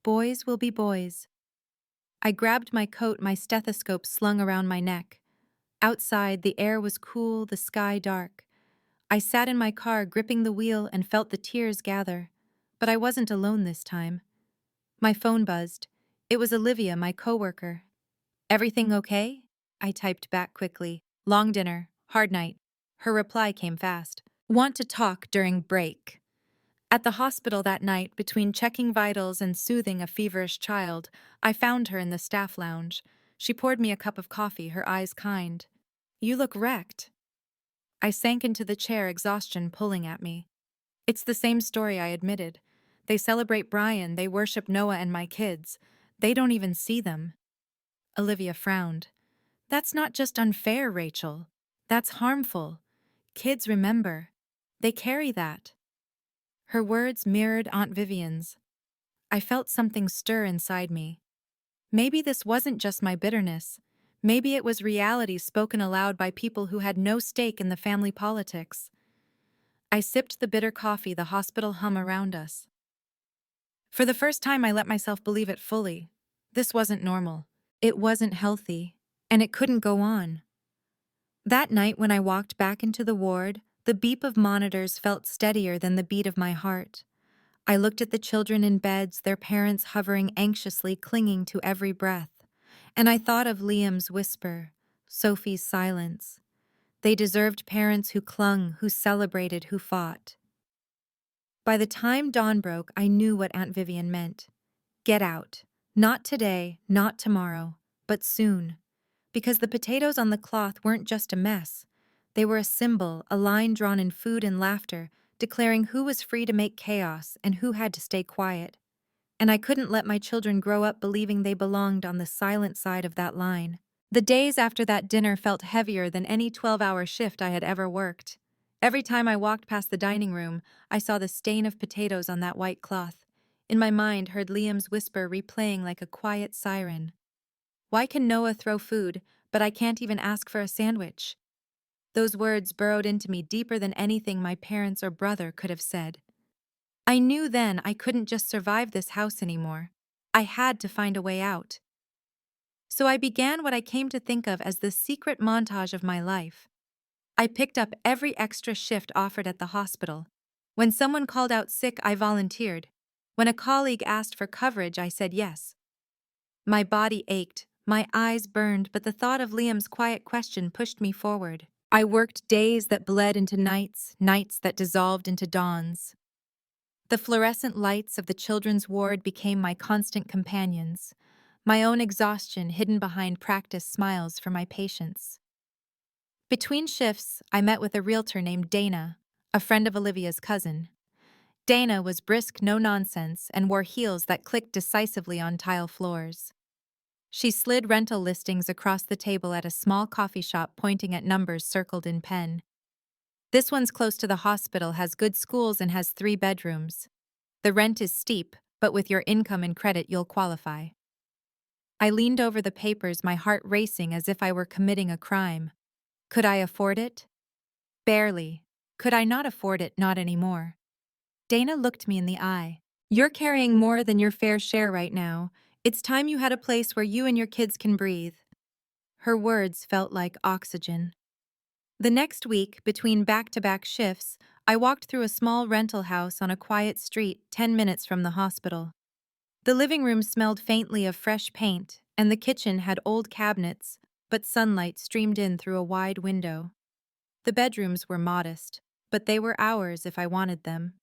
Boys will be boys. I grabbed my coat, my stethoscope slung around my neck. Outside, the air was cool, the sky dark. I sat in my car, gripping the wheel, and felt the tears gather. But I wasn't alone this time. My phone buzzed. It was Olivia, my coworker. Everything okay? I typed back quickly. Long dinner, hard night. Her reply came fast. Want to talk during break. At the hospital that night, between checking vitals and soothing a feverish child, I found her in the staff lounge. She poured me a cup of coffee, her eyes kind. You look wrecked. I sank into the chair, exhaustion pulling at me. It's the same story, I admitted. They celebrate Brian, they worship Noah and my kids. They don't even see them. Olivia frowned. That's not just unfair, Rachel. That's harmful. Kids remember. They carry that. Her words mirrored Aunt Vivian's. I felt something stir inside me. Maybe this wasn't just my bitterness. Maybe it was reality spoken aloud by people who had no stake in the family politics. I sipped the bitter coffee, the hospital hum around us. For the first time, I let myself believe it fully. This wasn't normal. It wasn't healthy. And it couldn't go on. That night, when I walked back into the ward, the beep of monitors felt steadier than the beat of my heart. I looked at the children in beds, their parents hovering anxiously, clinging to every breath. And I thought of Liam's whisper, Sophie's silence. They deserved parents who clung, who celebrated, who fought. By the time dawn broke, I knew what Aunt Vivian meant. Get out. Not today, not tomorrow, but soon. Because the potatoes on the cloth weren't just a mess. They were a symbol, a line drawn in food and laughter, declaring who was free to make chaos and who had to stay quiet. And I couldn't let my children grow up believing they belonged on the silent side of that line. The days after that dinner felt heavier than any 12-hour shift I had ever worked. Every time I walked past the dining room, I saw the stain of potatoes on that white cloth. In my mind, heard Liam's whisper replaying like a quiet siren. Why can Noah throw food, but I can't even ask for a sandwich? Those words burrowed into me deeper than anything my parents or brother could have said. I knew then I couldn't just survive this house anymore. I had to find a way out. So I began what I came to think of as the secret montage of my life. I picked up every extra shift offered at the hospital. When someone called out sick, I volunteered. When a colleague asked for coverage, I said yes. My body ached, my eyes burned, but the thought of Liam's quiet question pushed me forward. I worked days that bled into nights, nights that dissolved into dawns. The fluorescent lights of the children's ward became my constant companions, my own exhaustion hidden behind practiced smiles for my patients. Between shifts, I met with a realtor named Dana, a friend of Olivia's cousin. Dana was brisk, no-nonsense, and wore heels that clicked decisively on tile floors. She slid rental listings across the table at a small coffee shop, pointing at numbers circled in pen. This one's close to the hospital, has good schools, and has 3 bedrooms. The rent is steep, but with your income and credit, you'll qualify. I leaned over the papers, my heart racing as if I were committing a crime. Could I afford it? Barely. Could I not afford it? Not anymore. Dana looked me in the eye. You're carrying more than your fair share right now. It's time you had a place where you and your kids can breathe. Her words felt like oxygen. The next week, between back-to-back shifts, I walked through a small rental house on a quiet street 10 minutes from the hospital. The living room smelled faintly of fresh paint, and the kitchen had old cabinets, but sunlight streamed in through a wide window. The bedrooms were modest, but they were ours if I wanted them.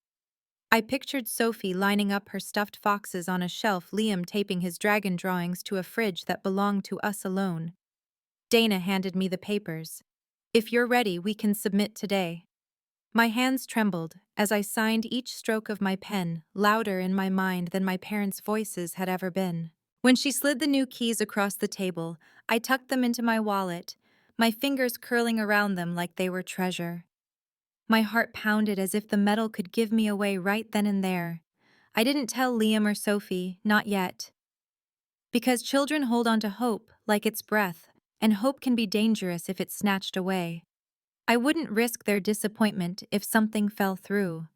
I pictured Sophie lining up her stuffed foxes on a shelf, Liam taping his dragon drawings to a fridge that belonged to us alone. Dana handed me the papers. If you're ready, we can submit today. My hands trembled as I signed each stroke of my pen, louder in my mind than my parents' voices had ever been. When she slid the new keys across the table, I tucked them into my wallet, my fingers curling around them like they were treasure. My heart pounded as if the metal could give me away right then and there. I didn't tell Liam or Sophie, not yet. Because children hold on to hope like it's breath, and hope can be dangerous if it's snatched away. I wouldn't risk their disappointment if something fell through.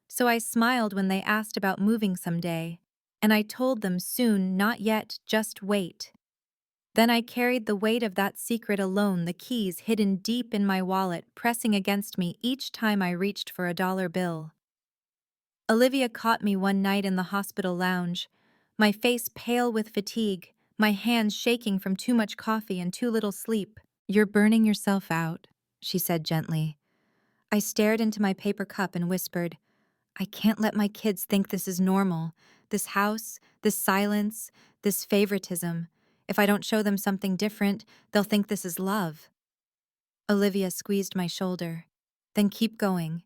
So I smiled when they asked about moving someday, and I told them soon, not yet, just wait. Then I carried the weight of that secret alone, the keys hidden deep in my wallet, pressing against me each time I reached for a dollar bill. Olivia caught me one night in the hospital lounge, my face pale with fatigue, my hands shaking from too much coffee and too little sleep. "You're burning yourself out," she said gently. I stared into my paper cup and whispered, "I can't let my kids think this is normal. This house, this silence, this favoritism. If I don't show them something different, they'll think this is love." Olivia squeezed my shoulder. "Then keep going.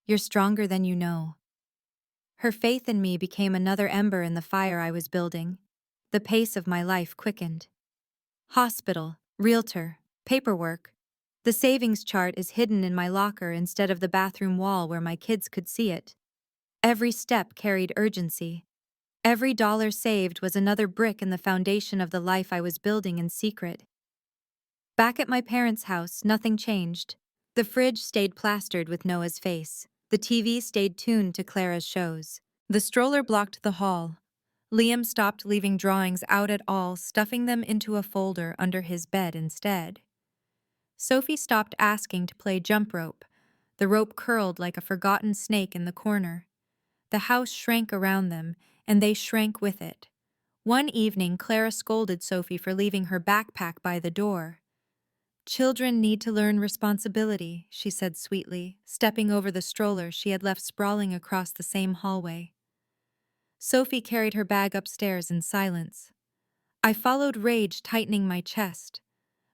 You're stronger than you know." Her faith in me became another ember in the fire I was building. The pace of my life quickened. Hospital, realtor, paperwork. The savings chart is hidden in my locker instead of the bathroom wall where my kids could see it. Every step carried urgency. Every dollar saved was another brick in the foundation of the life I was building in secret. Back at my parents' house, nothing changed. The fridge stayed plastered with Noah's face. The TV stayed tuned to Clara's shows. The stroller blocked the hall. Liam stopped leaving drawings out at all, stuffing them into a folder under his bed instead. Sophie stopped asking to play jump rope. The rope curled like a forgotten snake in the corner. The house shrank around them, and they shrank with it. One evening, Clara scolded Sophie for leaving her backpack by the door. "Children need to learn responsibility," she said sweetly, stepping over the stroller she had left sprawling across the same hallway. Sophie carried her bag upstairs in silence. I followed, rage tightening my chest.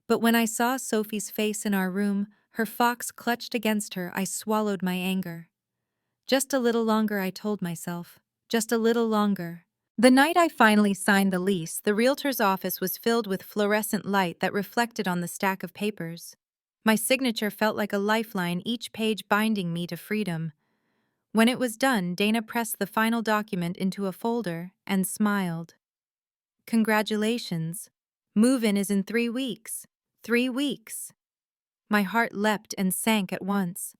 But when I saw Sophie's face in our room, her fox clutched against her, I swallowed my anger. Just a little longer, I told myself. Just a little longer. The night I finally signed the lease, the realtor's office was filled with fluorescent light that reflected on the stack of papers. My signature felt like a lifeline, each page binding me to freedom. When it was done, Dana pressed the final document into a folder and smiled. "Congratulations. Move-in is in 3 weeks. 3 weeks." My heart leapt and sank at once.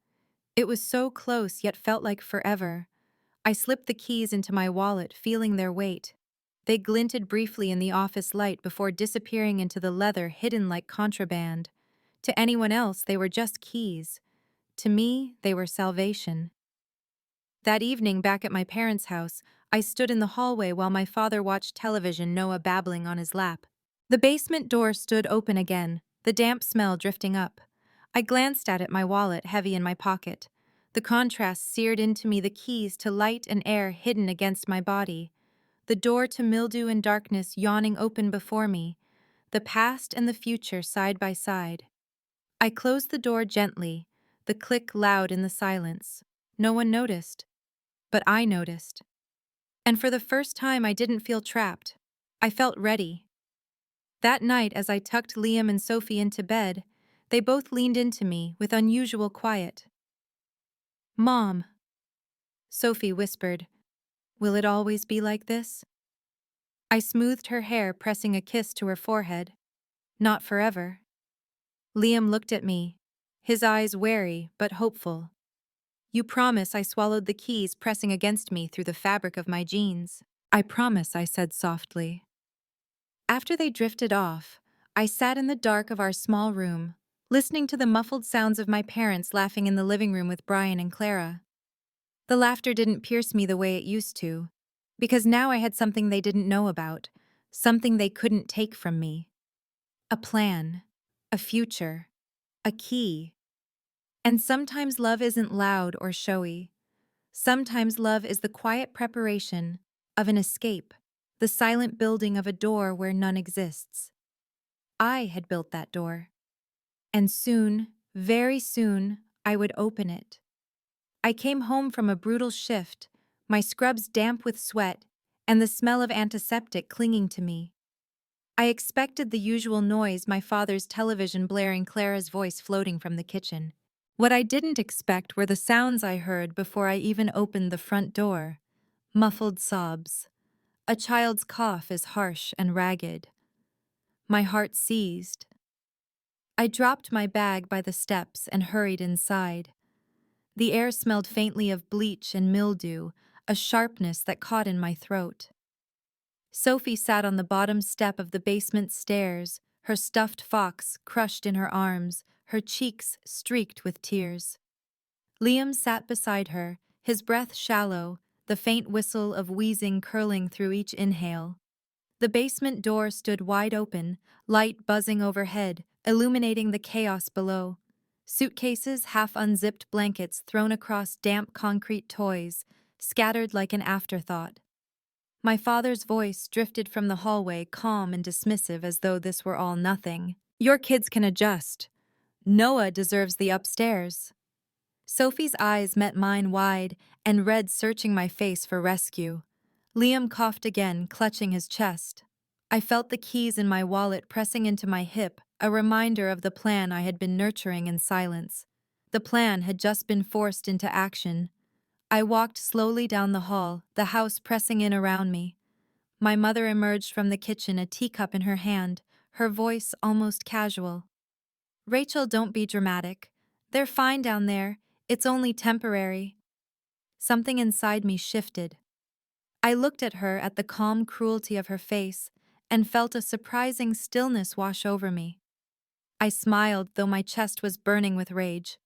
It was so close yet felt like forever. I slipped the keys into my wallet, feeling their weight. They glinted briefly in the office light before disappearing into the leather hidden like contraband. To anyone else, they were just keys. To me, they were salvation. That evening, back at my parents' house, I stood in the hallway while my father watched television, Noah babbling on his lap. The basement door stood open again, the damp smell drifting up. I glanced at it, my wallet heavy in my pocket. The contrast seared into me, the keys to light and air hidden against my body. The door to mildew and darkness yawning open before me. The past and the future side by side. I closed the door gently, the click loud in the silence. No one noticed. But I noticed. And for the first time, I didn't feel trapped. I felt ready. That night, as I tucked Liam and Sophie into bed, they both leaned into me with unusual quiet. "Mom," Sophie whispered, "will it always be like this?" I smoothed her hair, pressing a kiss to her forehead. "Not forever." Liam looked at me, his eyes wary but hopeful. "You promise?" I swallowed the keys pressing against me through the fabric of my jeans. "I promise," I said softly. After they drifted off, I sat in the dark of our small room, listening to the muffled sounds of my parents laughing in the living room with Brian and Clara. The laughter didn't pierce me the way it used to, because now I had something they didn't know about, something they couldn't take from me. A plan, a future, a key. And sometimes love isn't loud or showy. Sometimes love is the quiet preparation of an escape, the silent building of a door where none exists. I had built that door. And soon, very soon, I would open it. I came home from a brutal shift, my scrubs damp with sweat, and the smell of antiseptic clinging to me. I expected the usual noise, my father's television blaring, Clara's voice floating from the kitchen. What I didn't expect were the sounds I heard before I even opened the front door. Muffled sobs. A child's cough is harsh and ragged. My heart seized. I dropped my bag by the steps and hurried inside. The air smelled faintly of bleach and mildew, a sharpness that caught in my throat. Sophie sat on the bottom step of the basement stairs, her stuffed fox crushed in her arms, her cheeks streaked with tears. Liam sat beside her, his breath shallow, the faint whistle of wheezing curling through each inhale. The basement door stood wide open, light buzzing overhead, illuminating the chaos below. Suitcases, half-unzipped blankets thrown across damp concrete toys, scattered like an afterthought. My father's voice drifted from the hallway, calm and dismissive as though this were all nothing. "Your kids can adjust. Noah deserves the upstairs." Sophie's eyes met mine wide and red, searching my face for rescue. Liam coughed again, clutching his chest. I felt the keys in my wallet pressing into my hip, a reminder of the plan I had been nurturing in silence. The plan had just been forced into action. I walked slowly down the hall, the house pressing in around me. My mother emerged from the kitchen, a teacup in her hand, her voice almost casual. "Rachel, don't be dramatic. They're fine down there. It's only temporary." Something inside me shifted. I looked at her, at the calm cruelty of her face, and felt a surprising stillness wash over me. I smiled, though my chest was burning with rage.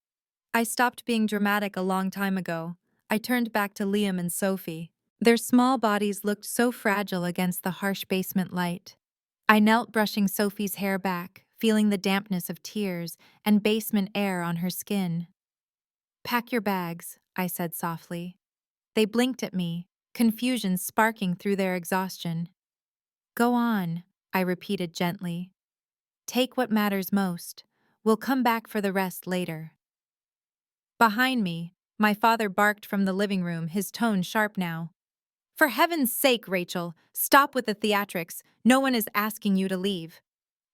I stopped being dramatic a long time ago. I turned back to Liam and Sophie. Their small bodies looked so fragile against the harsh basement light. I knelt, brushing Sophie's hair back, feeling the dampness of tears and basement air on her skin. "Pack your bags," I said softly. They blinked at me, confusion sparking through their exhaustion. "Go on," I repeated gently. "Take what matters most. We'll come back for the rest later." Behind me, my father barked from the living room, his tone sharp now. "For heaven's sake, Rachel, stop with the theatrics. No one is asking you to leave."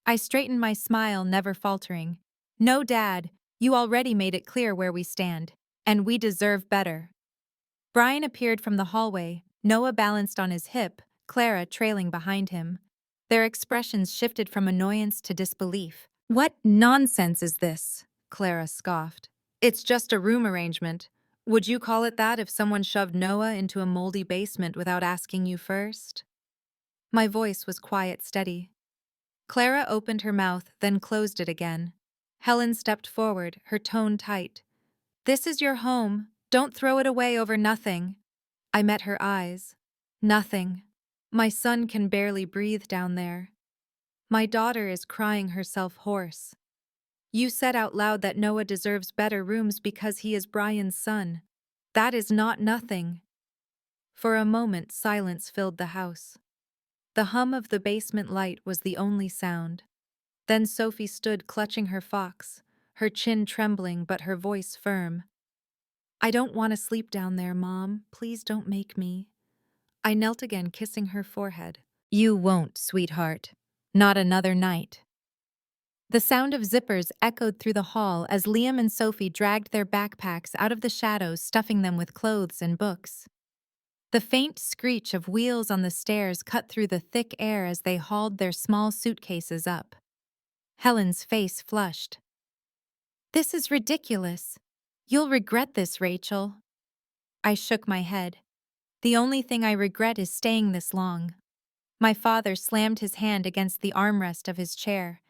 I straightened, my smile never faltering. "No, Dad, you already made it clear where we stand, and we deserve better." Brian appeared from the hallway, Noah balanced on his hip, Clara trailing behind him. Their expressions shifted from annoyance to disbelief. "What nonsense is this?" Clara scoffed. It's just a room arrangement. Would you call it that if someone shoved Noah into a moldy basement without asking you first? My voice was quiet, steady. Clara opened her mouth, then closed it again. Helen stepped forward, her tone tight. This is your home. Don't throw it away over nothing. I met her eyes. Nothing. My son can barely breathe down there. My daughter is crying herself hoarse. You said out loud that Noah deserves better rooms because he is Brian's son. That is not nothing. For a moment, silence filled the house. The hum of the basement light was the only sound. Then Sophie stood clutching her fox, her chin trembling but her voice firm. I don't want to sleep down there, Mom. Please don't make me. I knelt again, kissing her forehead. You won't, sweetheart. Not another night. The sound of zippers echoed through the hall as Liam and Sophie dragged their backpacks out of the shadows, stuffing them with clothes and books. The faint screech of wheels on the stairs cut through the thick air as they hauled their small suitcases up. Helen's face flushed. This is ridiculous. You'll regret this, Rachel. I shook my head. The only thing I regret is staying this long. My father slammed his hand against the armrest of his chair.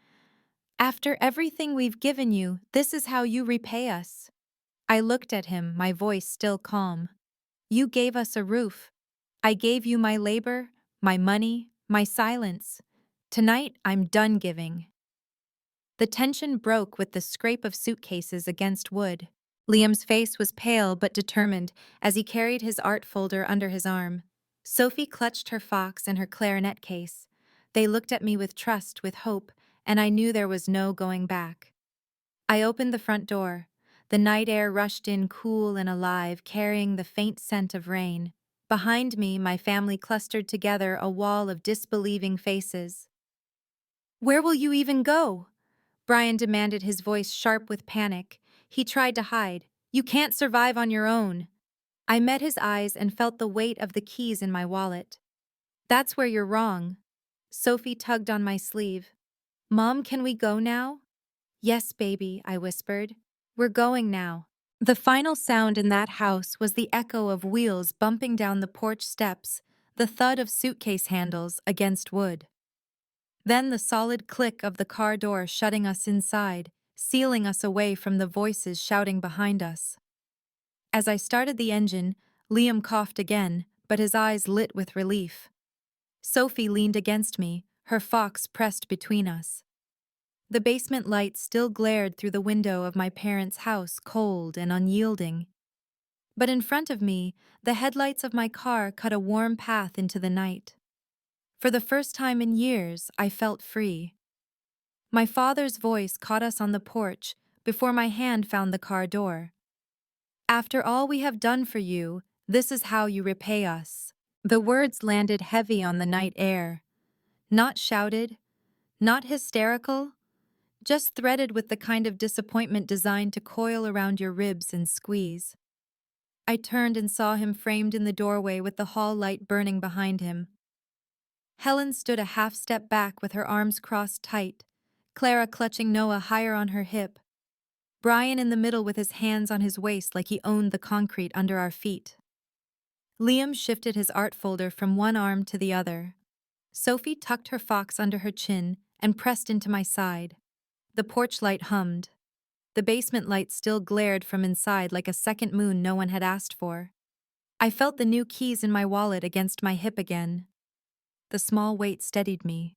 After everything we've given you, this is how you repay us. I looked at him, my voice still calm. You gave us a roof. I gave you my labor, my money, my silence. Tonight, I'm done giving. The tension broke with the scrape of suitcases against wood. Liam's face was pale but determined as he carried his art folder under his arm. Sophie clutched her fox and her clarinet case. They looked at me with trust, with hope, and I knew there was no going back. I opened the front door. The night air rushed in cool and alive, carrying the faint scent of rain. Behind me, my family clustered together, a wall of disbelieving faces. Where will you even go? Brian demanded, his voice sharp with panic. He tried to hide. You can't survive on your own. I met his eyes and felt the weight of the keys in my wallet. That's where you're wrong. Sophie tugged on my sleeve. Mom, can we go now? Yes, baby, I whispered. We're going now. The final sound in that house was the echo of wheels bumping down the porch steps, the thud of suitcase handles against wood. Then the solid click of the car door shutting us inside, sealing us away from the voices shouting behind us. As I started the engine, Liam coughed again, but his eyes lit with relief. Sophie leaned against me, her fox pressed between us. The basement light still glared through the window of my parents' house, cold and unyielding. But in front of me, the headlights of my car cut a warm path into the night. For the first time in years, I felt free. My father's voice caught us on the porch before my hand found the car door. After all we have done for you, this is how you repay us. The words landed heavy on the night air. Not shouted, not hysterical, just threaded with the kind of disappointment designed to coil around your ribs and squeeze. I turned and saw him framed in the doorway with the hall light burning behind him. Helen stood a half step back with her arms crossed tight, Clara clutching Noah higher on her hip, Brian in the middle with his hands on his waist like he owned the concrete under our feet. Liam shifted his art folder from one arm to the other. Sophie tucked her fox under her chin and pressed into my side. The porch light hummed. The basement light still glared from inside like a second moon no one had asked for. I felt the new keys in my wallet against my hip again. The small weight steadied me.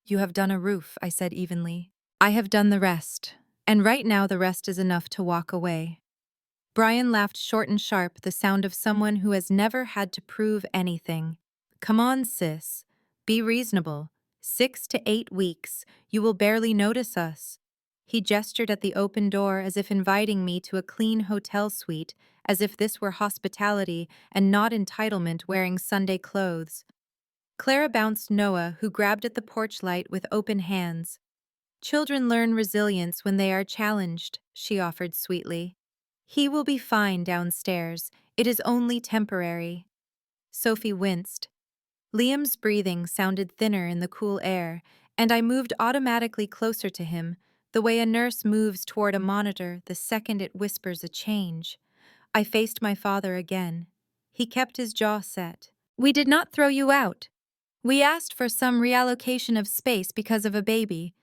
You have done a roof, I said evenly. I have done the rest, and right now the rest is enough to walk away. Brian laughed short and sharp, the sound of someone who has never had to prove anything. Come on, sis. Be reasonable. 6 to 8 weeks. You will barely notice us. He gestured at the open door as if inviting me to a clean hotel suite, as if this were hospitality and not entitlement wearing Sunday clothes. Clara bounced Noah, who grabbed at the porch light with open hands. Children learn resilience when they are challenged, she offered sweetly. He will be fine downstairs. It is only temporary. Sophie winced. Liam's breathing sounded thinner in the cool air, and I moved automatically closer to him, the way a nurse moves toward a monitor the second it whispers a change. I faced my father again. He kept his jaw set. We did not throw you out. We asked for some reallocation of space because of a baby.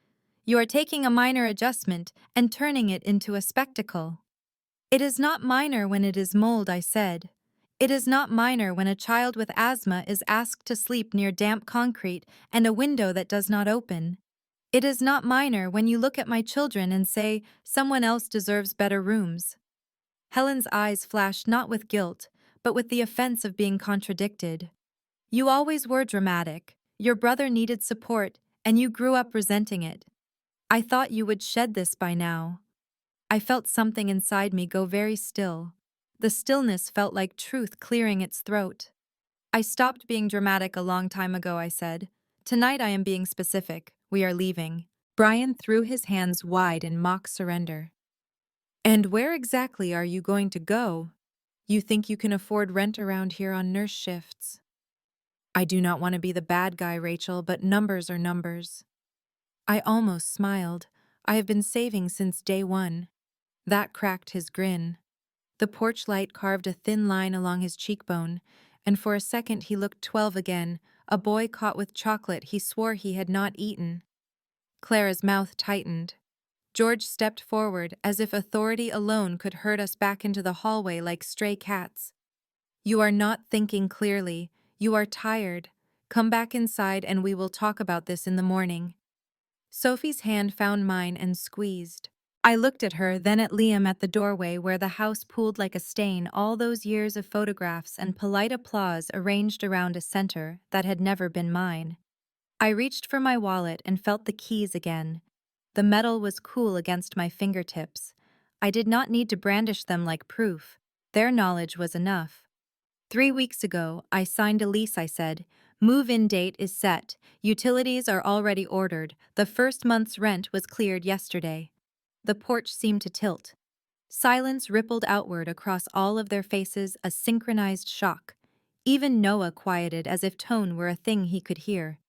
You are taking a minor adjustment and turning it into a spectacle. It is not minor when it is mold, I said. It is not minor when a child with asthma is asked to sleep near damp concrete and a window that does not open. It is not minor when you look at my children and say, someone else deserves better rooms. Helen's eyes flashed not with guilt, but with the offense of being contradicted. You always were dramatic. Your brother needed support, and you grew up resenting it. I thought you would shed this by now. I felt something inside me go very still. The stillness felt like truth clearing its throat. I stopped being dramatic a long time ago, I said. Tonight I am being specific. We are leaving. Brian threw his hands wide in mock surrender. And where exactly are you going to go? You think you can afford rent around here on nurse shifts? I do not want to be the bad guy, Rachel, but numbers are numbers. I almost smiled. I have been saving since day one. That cracked his grin. The porch light carved a thin line along his cheekbone, and for a second he looked 12 again, a boy caught with chocolate he swore he had not eaten. Clara's mouth tightened. George stepped forward as if authority alone could herd us back into the hallway like stray cats. You are not thinking clearly. You are tired. Come back inside and we will talk about this in the morning. Sophie's hand found mine and squeezed. I looked at her, then at Liam at the doorway where the house pooled like a stain, all those years of photographs and polite applause arranged around a center that had never been mine. I reached for my wallet and felt the keys again. The metal was cool against my fingertips. I did not need to brandish them like proof. Their knowledge was enough. 3 weeks ago, I signed a lease, I said. Move-in date is set. Utilities are already ordered. The first month's rent was cleared yesterday. The porch seemed to tilt. Silence rippled outward across all of their faces, a synchronized shock. Even Noah quieted as if tone were a thing he could hear.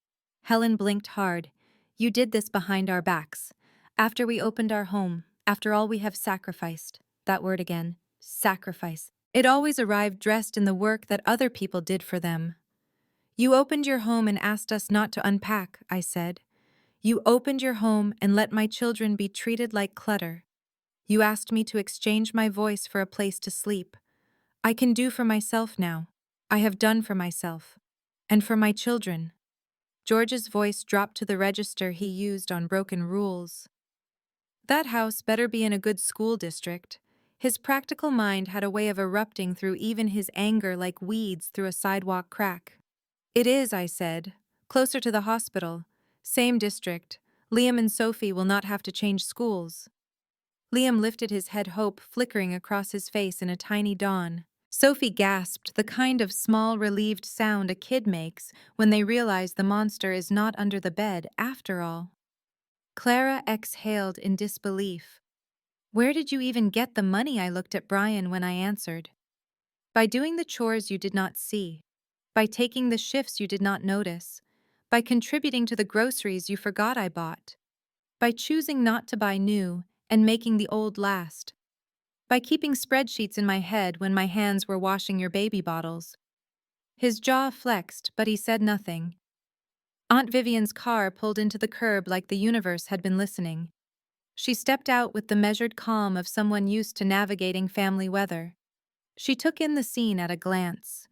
Helen blinked hard. You did this behind our backs. After we opened our home, after all we have sacrificed. That word again. Sacrifice. It always arrived dressed in the work that other people did for them. You opened your home and asked us not to unpack, I said. You opened your home and let my children be treated like clutter. You asked me to exchange my voice for a place to sleep. I can do for myself now. I have done for myself. And for my children. George's voice dropped to the register he used on broken rules. That house better be in a good school district. His practical mind had a way of erupting through even his anger like weeds through a sidewalk crack. It is, I said. Closer to the hospital. Same district. Liam and Sophie will not have to change schools. Liam lifted his head, hope flickering across his face in a tiny dawn. Sophie gasped, the kind of small, relieved sound a kid makes when they realize the monster is not under the bed after all. Clara exhaled in disbelief. Where did you even get the money? I looked at Brian when I answered. By doing the chores you did not see. By taking the shifts you did not notice. By contributing to the groceries you forgot I bought. By choosing not to buy new and making the old last. By keeping spreadsheets in my head when my hands were washing your baby bottles. His jaw flexed, but he said nothing. Aunt Vivian's car pulled into the curb like the universe had been listening. She stepped out with the measured calm of someone used to navigating family weather. She took in the scene at a glance.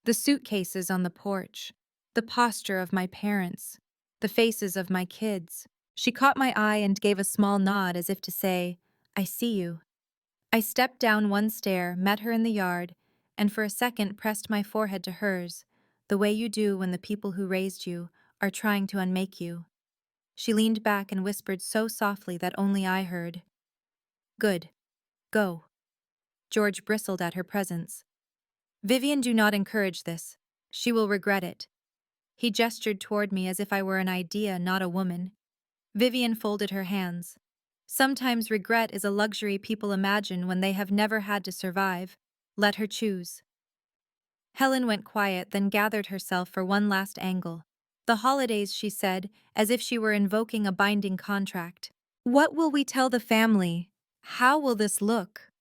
The suitcases on the porch, the posture of my parents, the faces of my kids. She caught my eye and gave a small nod as if to say, I see you. I stepped down one stair, met her in the yard, and for a second pressed my forehead to hers, the way you do when the people who raised you are trying to unmake you. She leaned back and whispered so softly that only I heard. Good. Go. George bristled at her presence. Vivian, do not encourage this. She will regret it. He gestured toward me as if I were an idea, not a woman. Vivian folded her hands. Sometimes regret is a luxury people imagine when they have never had to survive. Let her choose. Helen went quiet, then gathered herself for one last angle. The holidays, she said, as if she were invoking a binding contract. What will we tell the family? How will this look?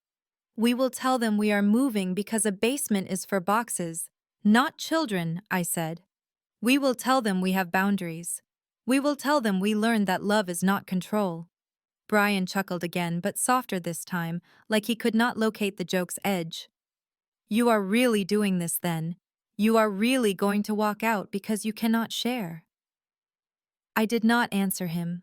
We will tell them we are moving because a basement is for boxes, not children, I said. We will tell them we have boundaries. We will tell them we learned that love is not control. Brian chuckled again, but softer this time, like he could not locate the joke's edge. You are really doing this then. You are really going to walk out because you cannot share. I did not answer him.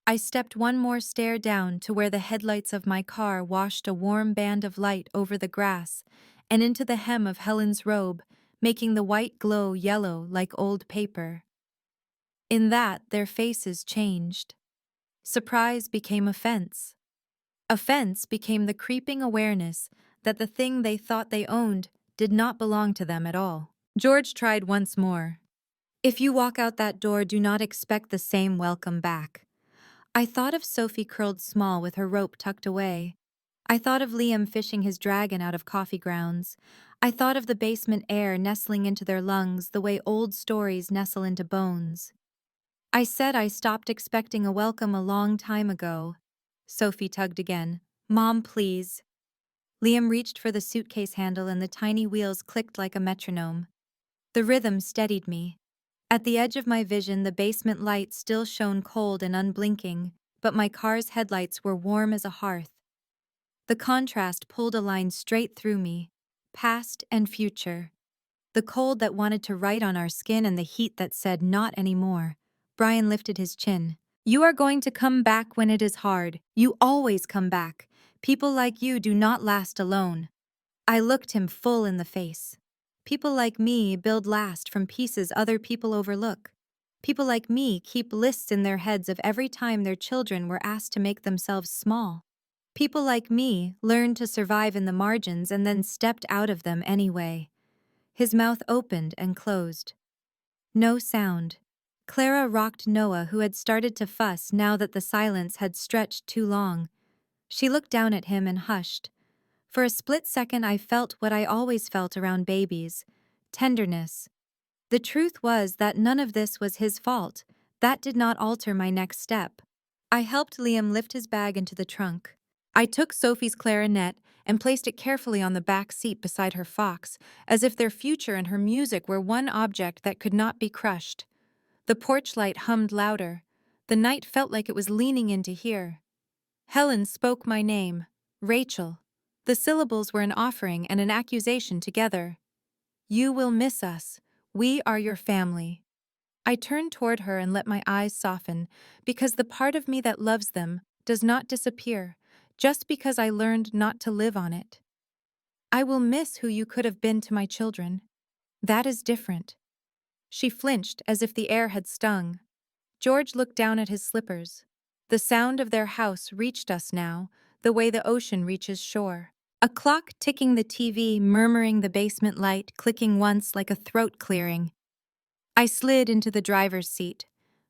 I stepped one more stair down to where the headlights of my car washed a warm band of light over the grass and into the hem of Helen's robe, making the white glow yellow like old paper. In that, their faces changed. Surprise became offense. Offense became the creeping awareness that the thing they thought they owned did not belong to them at all. George tried once more. If you walk out that door, do not expect the same welcome back. I thought of Sophie curled small with her rope tucked away. I thought of Liam fishing his dragon out of coffee grounds. I thought of the basement air nestling into their lungs the way old stories nestle into bones. I said I stopped expecting a welcome a long time ago. Sophie tugged again. Mom, please. Liam reached for the suitcase handle and the tiny wheels clicked like a metronome. The rhythm steadied me. At the edge of my vision, the basement light still shone cold and unblinking, but my car's headlights were warm as a hearth. The contrast pulled a line straight through me, past and future. The cold that wanted to write on our skin and the heat that said not anymore. Brian lifted his chin. You are going to come back when it is hard. You always come back. People like you do not last alone. I looked him full in the face. People like me build last from pieces other people overlook. People like me keep lists in their heads of every time their children were asked to make themselves small. People like me learned to survive in the margins and then stepped out of them anyway. His mouth opened and closed. No sound. Clara rocked Noah, who had started to fuss now that the silence had stretched too long. She looked down at him and hushed. For a split second I felt what I always felt around babies: tenderness. The truth was that none of this was his fault. That did not alter my next step. I helped Liam lift his bag into the trunk. I took Sophie's clarinet and placed it carefully on the back seat beside her fox, as if their future and her music were one object that could not be crushed. The porch light hummed louder. The night felt like it was leaning in to hear. Helen spoke my name, Rachel. The syllables were an offering and an accusation together. You will miss us. We are your family. I turned toward her and let my eyes soften, because the part of me that loves them does not disappear, just because I learned not to live on it. I will miss who you could have been to my children. That is different. She flinched as if the air had stung. George looked down at his slippers. The sound of their house reached us now, the way the ocean reaches shore. A clock ticking, the TV murmuring, the basement light clicking once like a throat clearing. I slid into the driver's seat.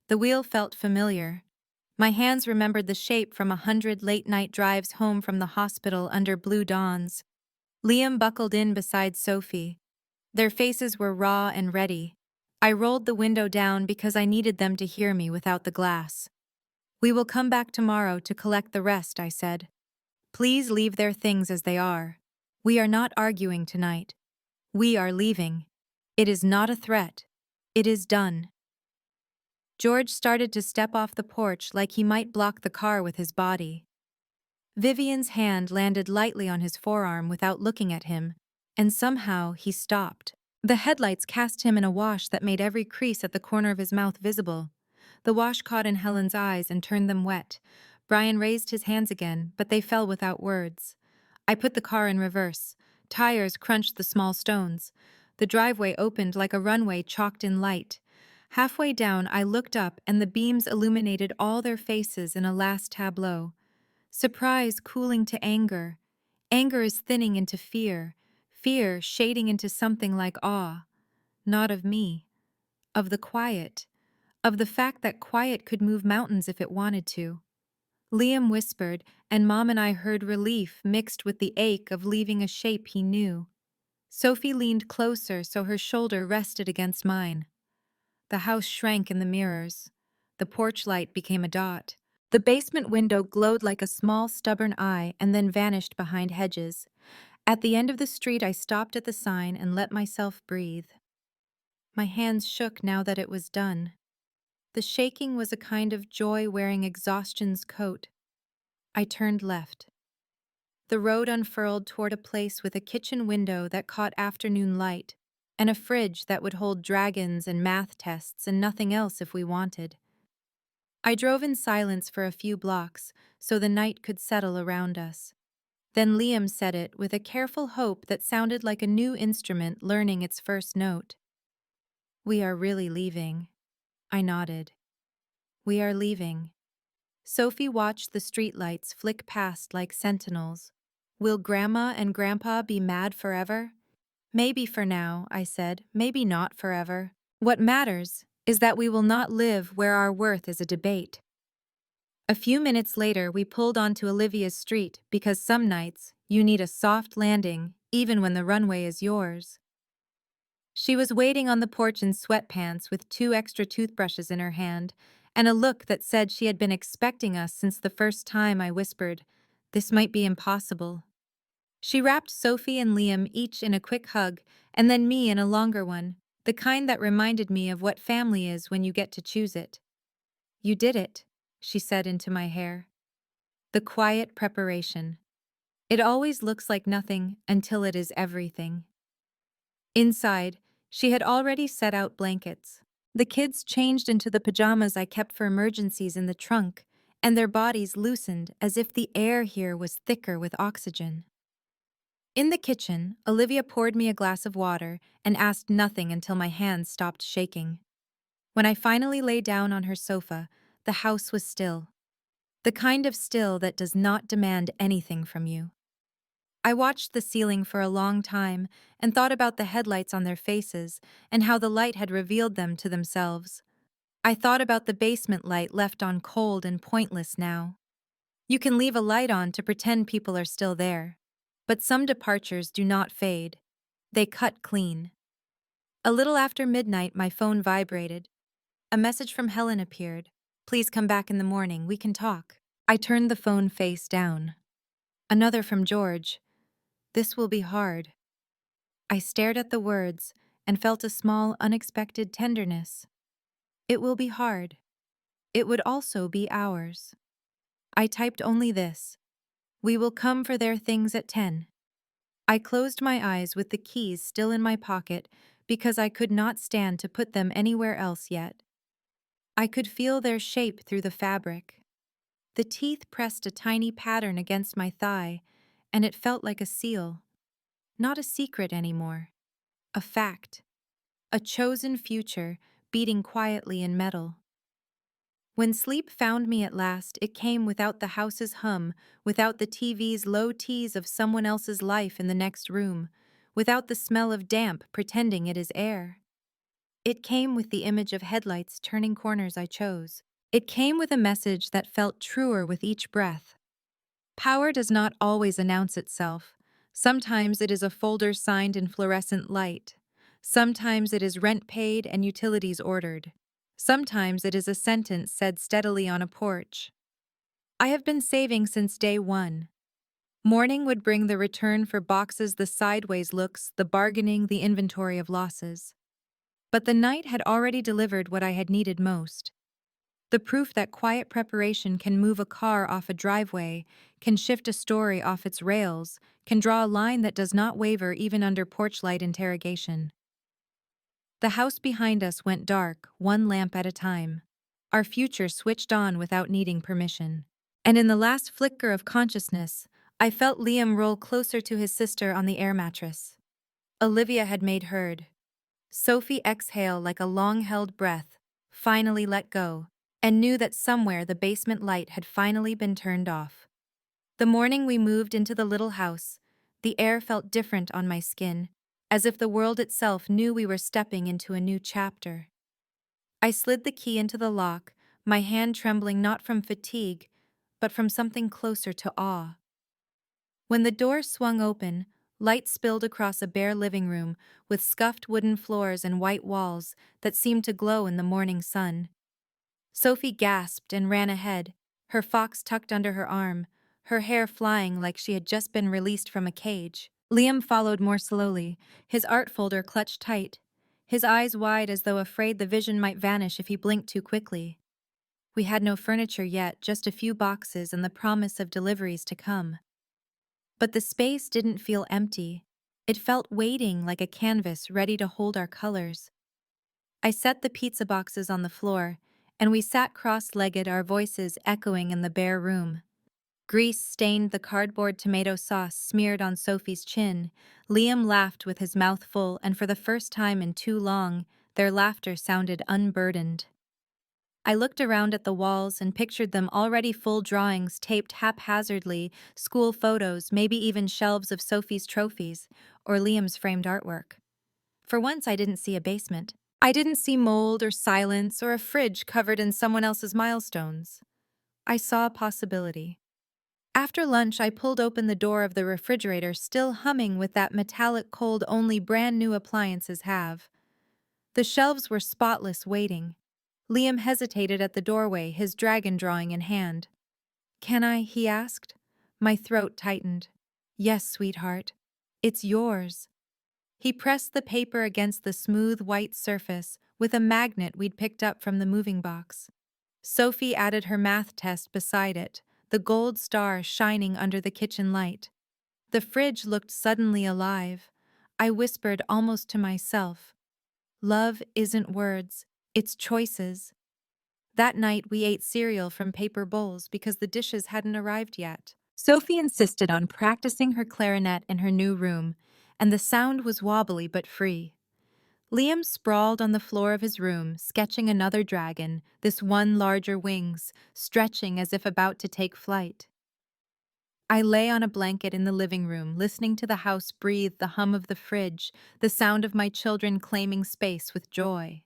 The wheel felt familiar. My hands remembered the shape from 100 late-night drives home from the hospital under blue dawns. Liam buckled in beside Sophie. Their faces were raw and ready. I rolled the window down because I needed them to hear me without the glass. We will come back tomorrow to collect the rest, I said. Please leave their things as they are. We are not arguing tonight. We are leaving. It is not a threat. It is done. George started to step off the porch like he might block the car with his body. Vivian's hand landed lightly on his forearm without looking at him, and somehow he stopped. The headlights cast him in a wash that made every crease at the corner of his mouth visible. The wash caught in Helen's eyes and turned them wet. Brian raised his hands again, but they fell without words. I put the car in reverse. Tires crunched the small stones. The driveway opened like a runway chalked in light. Halfway down, I looked up, and the beams illuminated all their faces in a last tableau. Surprise cooling to anger. Anger is thinning into fear. Fear shading into something like awe. Not of me. Of the quiet. Of the fact that quiet could move mountains if it wanted to. Liam whispered, and Mom and I heard relief mixed with the ache of leaving a shape he knew. Sophie leaned closer so her shoulder rested against mine. The house shrank in the mirrors. The porch light became a dot. The basement window glowed like a small, stubborn eye and then vanished behind hedges. At the end of the street, I stopped at the sign and let myself breathe. My hands shook now that it was done. The shaking was a kind of joy wearing exhaustion's coat. I turned left. The road unfurled toward a place with a kitchen window that caught afternoon light, and a fridge that would hold dragons and math tests and nothing else if we wanted. I drove in silence for a few blocks so the night could settle around us. Then Liam said it with a careful hope that sounded like a new instrument learning its first note. "We are really leaving." I nodded. "We are leaving." Sophie watched the streetlights flick past like sentinels. "Will Grandma and Grandpa be mad forever?" "Maybe for now," I said. "Maybe not forever. What matters is that we will not live where our worth is a debate." A few minutes later, we pulled onto Olivia's street because some nights you need a soft landing, even when the runway is yours. She was waiting on the porch in sweatpants with 2 extra toothbrushes in her hand and a look that said she had been expecting us since the first time I whispered, "This might be impossible." She wrapped Sophie and Liam each in a quick hug and then me in a longer one, the kind that reminded me of what family is when you get to choose it. "You did it," she said into my hair. The quiet preparation. It always looks like nothing until it is everything. Inside, she had already set out blankets. The kids changed into the pajamas I kept for emergencies in the trunk, and their bodies loosened as if the air here was thicker with oxygen. In the kitchen, Olivia poured me a glass of water and asked nothing until my hands stopped shaking. When I finally lay down on her sofa, the house was still. The kind of still that does not demand anything from you. I watched the ceiling for a long time and thought about the headlights on their faces and how the light had revealed them to themselves. I thought about the basement light left on cold and pointless now. You can leave a light on to pretend people are still there. But some departures do not fade. They cut clean. A little after midnight, my phone vibrated. A message from Helen appeared. "Please come back in the morning, we can talk." I turned the phone face down. Another from George. "This will be hard." I stared at the words and felt a small, unexpected tenderness. It will be hard. It would also be ours. I typed only this. "We will come for their things at 10. I closed my eyes with the keys still in my pocket because I could not stand to put them anywhere else yet. I could feel their shape through the fabric. The teeth pressed a tiny pattern against my thigh, and it felt like a seal. Not a secret anymore. A fact. A chosen future beating quietly in metal. When sleep found me at last, it came without the house's hum, without the TV's low tease of someone else's life in the next room, without the smell of damp pretending it is air. It came with the image of headlights turning corners I chose. It came with a message that felt truer with each breath. Power does not always announce itself. Sometimes it is a folder signed in fluorescent light. Sometimes it is rent paid and utilities ordered. Sometimes it is a sentence said steadily on a porch. I have been saving since day one. Morning would bring the return for boxes, the sideways looks, the bargaining, the inventory of losses. But the night had already delivered what I had needed most. The proof that quiet preparation can move a car off a driveway, can shift a story off its rails, can draw a line that does not waver even under porch light interrogation. The house behind us went dark, one lamp at a time. Our future switched on without needing permission. And in the last flicker of consciousness, I felt Liam roll closer to his sister on the air mattress. Olivia had made heard. Sophie exhale like a long-held breath, finally let go, and knew that somewhere the basement light had finally been turned off. The morning we moved into the little house, the air felt different on my skin, as if the world itself knew we were stepping into a new chapter. I slid the key into the lock, my hand trembling not from fatigue, but from something closer to awe. When the door swung open, light spilled across a bare living room with scuffed wooden floors and white walls that seemed to glow in the morning sun. Sophie gasped and ran ahead, her fox tucked under her arm, her hair flying like she had just been released from a cage. Liam followed more slowly, his art folder clutched tight, his eyes wide as though afraid the vision might vanish if he blinked too quickly. We had no furniture yet, just a few boxes and the promise of deliveries to come. But the space didn't feel empty. It felt waiting like a canvas ready to hold our colors. I set the pizza boxes on the floor, and we sat cross-legged, our voices echoing in the bare room. Grease stained the cardboard tomato sauce smeared on Sophie's chin. Liam laughed with his mouth full, and for the first time in too long, their laughter sounded unburdened. I looked around at the walls and pictured them already full drawings taped haphazardly, school photos, maybe even shelves of Sophie's trophies, or Liam's framed artwork. For once, I didn't see a basement. I didn't see mold or silence or a fridge covered in someone else's milestones. I saw a possibility. After lunch, I pulled open the door of the refrigerator, still humming with that metallic cold only brand new appliances have. The shelves were spotless, waiting. Liam hesitated at the doorway, his dragon drawing in hand. "Can I?" he asked. My throat tightened. "Yes, sweetheart. It's yours." He pressed the paper against the smooth white surface with a magnet we'd picked up from the moving box. Sophie added her math test beside it, the gold star shining under the kitchen light. The fridge looked suddenly alive. I whispered almost to myself, "Love isn't words, it's choices." That night we ate cereal from paper bowls because the dishes hadn't arrived yet. Sophie insisted on practicing her clarinet in her new room, and the sound was wobbly but free. Liam sprawled on the floor of his room, sketching another dragon, this one larger wings, stretching as if about to take flight. I lay on a blanket in the living room, listening to the house breathe, the hum of the fridge, the sound of my children claiming space with joy.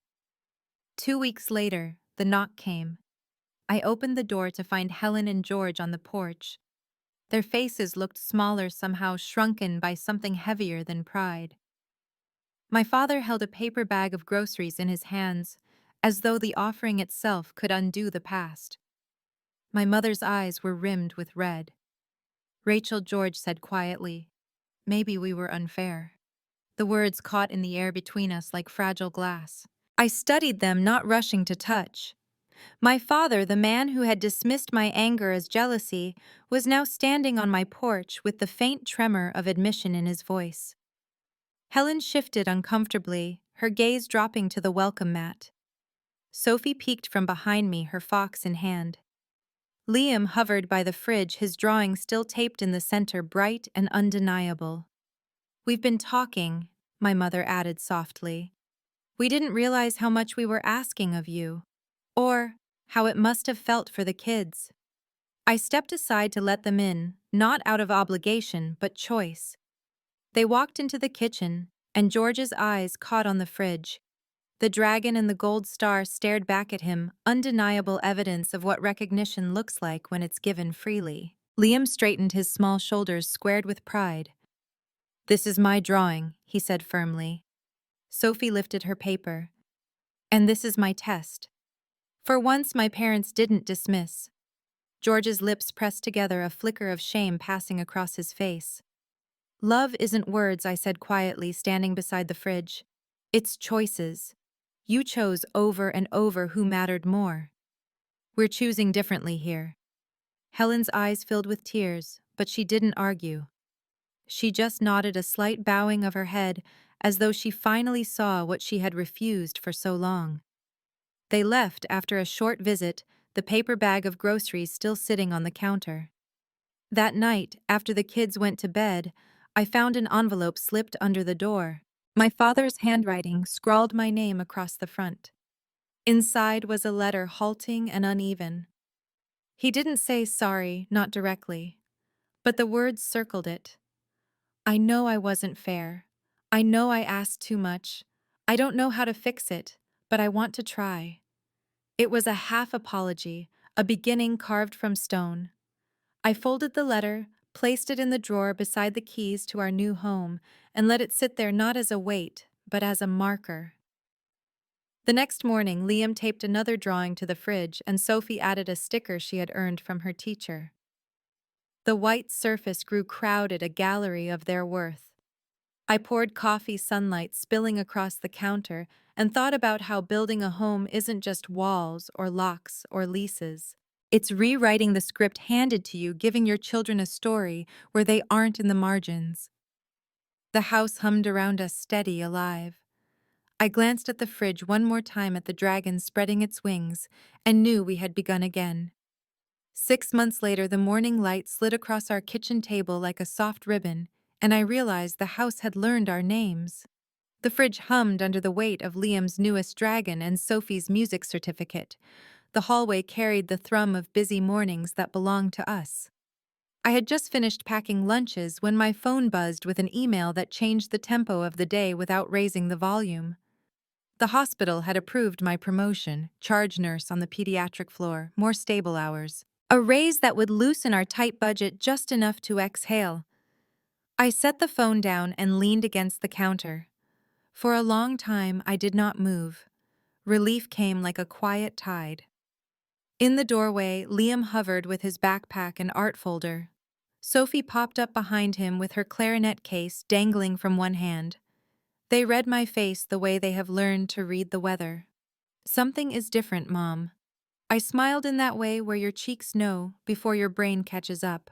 2 weeks later, the knock came. I opened the door to find Helen and George on the porch. Their faces looked smaller, somehow shrunken by something heavier than pride. My father held a paper bag of groceries in his hands, as though the offering itself could undo the past. My mother's eyes were rimmed with red. "Rachel," George said quietly, "maybe we were unfair." The words caught in the air between us like fragile glass. I studied them, not rushing to touch. My father, the man who had dismissed my anger as jealousy, was now standing on my porch with the faint tremor of admission in his voice. Helen shifted uncomfortably, her gaze dropping to the welcome mat. Sophie peeked from behind me, her fox in hand. Liam hovered by the fridge, his drawing still taped in the center, bright and undeniable. "We've been talking," my mother added softly. "We didn't realize how much we were asking of you, or how it must have felt for the kids." I stepped aside to let them in, not out of obligation, but choice. They walked into the kitchen, and George's eyes caught on the fridge. The dragon and the gold star stared back at him, undeniable evidence of what recognition looks like when it's given freely. Liam straightened his small shoulders, squared with pride. "This is my drawing," he said firmly. Sophie lifted her paper. "And this is my test." For once, my parents didn't dismiss. George's lips pressed together, a flicker of shame passing across his face. "Love isn't words," I said quietly, standing beside the fridge. "It's choices. You chose over and over who mattered more. We're choosing differently here." Helen's eyes filled with tears, but she didn't argue. She just nodded, a slight bowing of her head, as though she finally saw what she had refused for so long. They left after a short visit, the paper bag of groceries still sitting on the counter. That night, after the kids went to bed, I found an envelope slipped under the door. My father's handwriting scrawled my name across the front. Inside was a letter, halting and uneven. He didn't say sorry, not directly, but the words circled it. "I know I wasn't fair. I know I asked too much. I don't know how to fix it, but I want to try." It was a half apology, a beginning carved from stone. I folded the letter, placed it in the drawer beside the keys to our new home, and let it sit there not as a weight, but as a marker. The next morning, Liam taped another drawing to the fridge and Sophie added a sticker she had earned from her teacher. The white surface grew crowded, a gallery of their worth. I poured coffee, sunlight spilling across the counter, and thought about how building a home isn't just walls or locks or leases. It's rewriting the script handed to you, giving your children a story where they aren't in the margins. The house hummed around us, steady, alive. I glanced at the fridge one more time, at the dragon spreading its wings, and knew we had begun again. 6 months later, the morning light slid across our kitchen table like a soft ribbon, and I realized the house had learned our names. The fridge hummed under the weight of Liam's newest dragon and Sophie's music certificate. The hallway carried the thrum of busy mornings that belonged to us. I had just finished packing lunches when my phone buzzed with an email that changed the tempo of the day without raising the volume. The hospital had approved my promotion, charge nurse on the pediatric floor, more stable hours. A raise that would loosen our tight budget just enough to exhale. I set the phone down and leaned against the counter. For a long time, I did not move. Relief came like a quiet tide. In the doorway, Liam hovered with his backpack and art folder. Sophie popped up behind him with her clarinet case dangling from one hand. They read my face the way they have learned to read the weather. "Something is different, Mom." I smiled, in that way where your cheeks know before your brain catches up.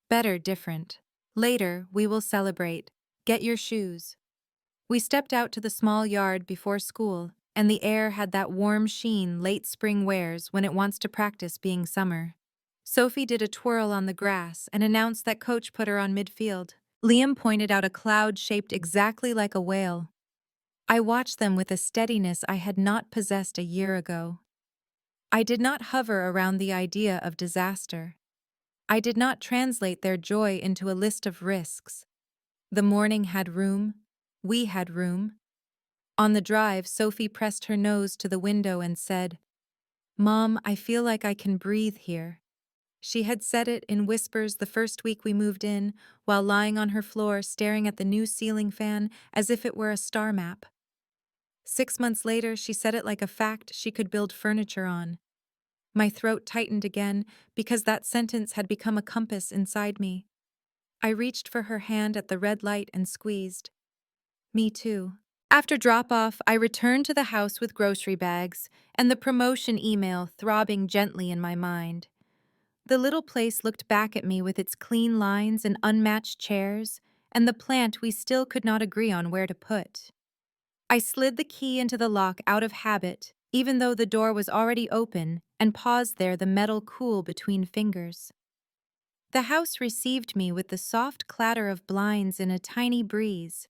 "Better different. Later, we will celebrate. Get your shoes." We stepped out to the small yard before school, and the air had that warm sheen late spring wears when it wants to practice being summer. Sophie did a twirl on the grass and announced that coach put her on midfield. Liam pointed out a cloud shaped exactly like a whale. I watched them with a steadiness I had not possessed a year ago. I did not hover around the idea of disaster. I did not translate their joy into a list of risks. The morning had room. We had room. On the drive, Sophie pressed her nose to the window and said, "Mom, I feel like I can breathe here." She had said it in whispers the first week we moved in, while lying on her floor staring at the new ceiling fan as if it were a star map. 6 months later, she said it like a fact she could build furniture on. My throat tightened again because that sentence had become a compass inside me. I reached for her hand at the red light and squeezed. Me too. After drop-off, I returned to the house with grocery bags and the promotion email throbbing gently in my mind. The little place looked back at me with its clean lines and unmatched chairs, and the plant we still could not agree on where to put. I slid the key into the lock out of habit, even though the door was already open, and paused there, the metal cool between fingers. The house received me with the soft clatter of blinds in a tiny breeze.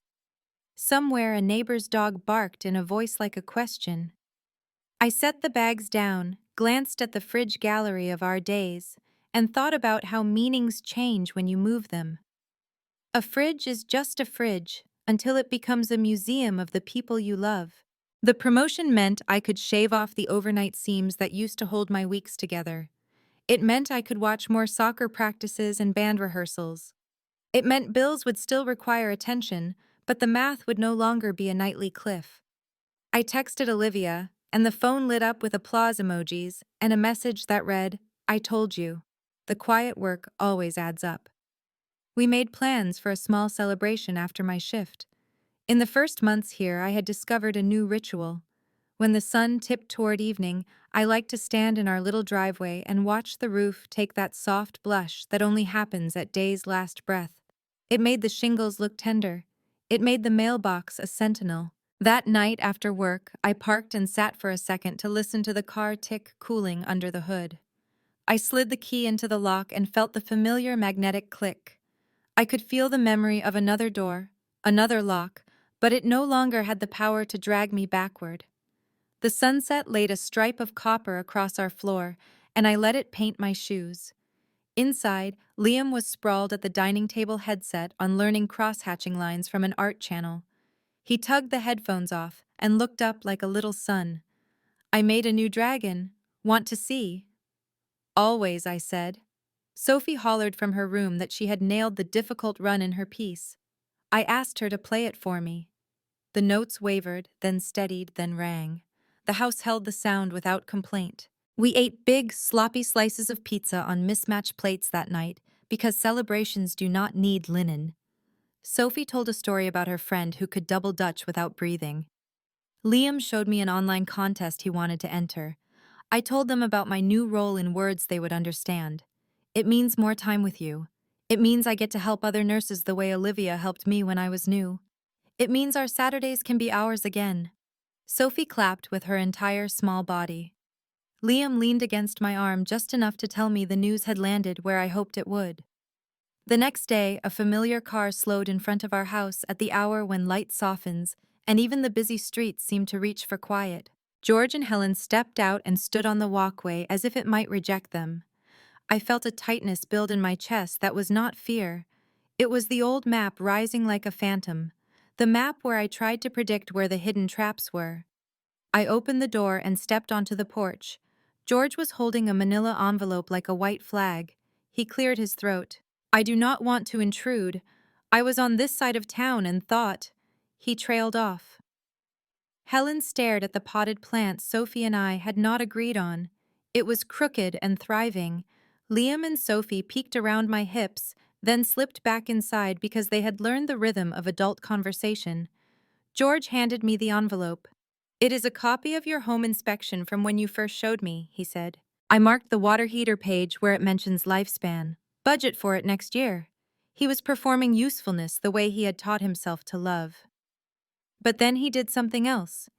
Somewhere a neighbor's dog barked in a voice like a question. I set the bags down, glanced at the fridge gallery of our days, and thought about how meanings change when you move them. A fridge is just a fridge until it becomes a museum of the people you love. The promotion meant I could shave off the overnight seams that used to hold my weeks together. It meant I could watch more soccer practices and band rehearsals. It meant bills would still require attention, but the math would no longer be a nightly cliff. I texted Olivia, and the phone lit up with applause emojis and a message that read, "I told you. The quiet work always adds up." We made plans for a small celebration after my shift. In the first months here, I had discovered a new ritual. When the sun tipped toward evening, I liked to stand in our little driveway and watch the roof take that soft blush that only happens at day's last breath. It made the shingles look tender. It made the mailbox a sentinel. That night after work, I parked and sat for a second to listen to the car tick, cooling under the hood. I slid the key into the lock and felt the familiar magnetic click. I could feel the memory of another door, another lock, but it no longer had the power to drag me backward. The sunset laid a stripe of copper across our floor, and I let it paint my shoes. Inside, Liam was sprawled at the dining table headset on learning cross-hatching lines from an art channel. He tugged the headphones off and looked up like a little son. "I made a new dragon. Want to see?" "Always," I said. Sophie hollered from her room that she had nailed the difficult run in her piece. I asked her to play it for me. The notes wavered, then steadied, then rang. The house held the sound without complaint. We ate big, sloppy slices of pizza on mismatched plates that night because celebrations do not need linen. Sophie told a story about her friend who could double Dutch without breathing. Liam showed me an online contest he wanted to enter. I told them about my new role in words they would understand. It means more time with you. It means I get to help other nurses the way Olivia helped me when I was new. It means our Saturdays can be ours again. Sophie clapped with her entire small body. Liam leaned against my arm just enough to tell me the news had landed where I hoped it would. The next day, a familiar car slowed in front of our house at the hour when light softens, and even the busy streets seemed to reach for quiet. George and Helen stepped out and stood on the walkway as if it might reject them. I felt a tightness build in my chest that was not fear. It was the old map rising like a phantom, the map where I tried to predict where the hidden traps were. I opened the door and stepped onto the porch. George was holding a manila envelope like a white flag. He cleared his throat. I do not want to intrude. I was on this side of town and thought. He trailed off. Helen stared at the potted plant Sophie and I had not agreed on. It was crooked and thriving. Liam and Sophie peeked around my hips, then slipped back inside because they had learned the rhythm of adult conversation. George handed me the envelope. It is a copy of your home inspection from when you first showed me, he said. I marked the water heater page where it mentions lifespan. Budget for it next year. He was performing usefulness the way he had taught himself to love. But then he did something else.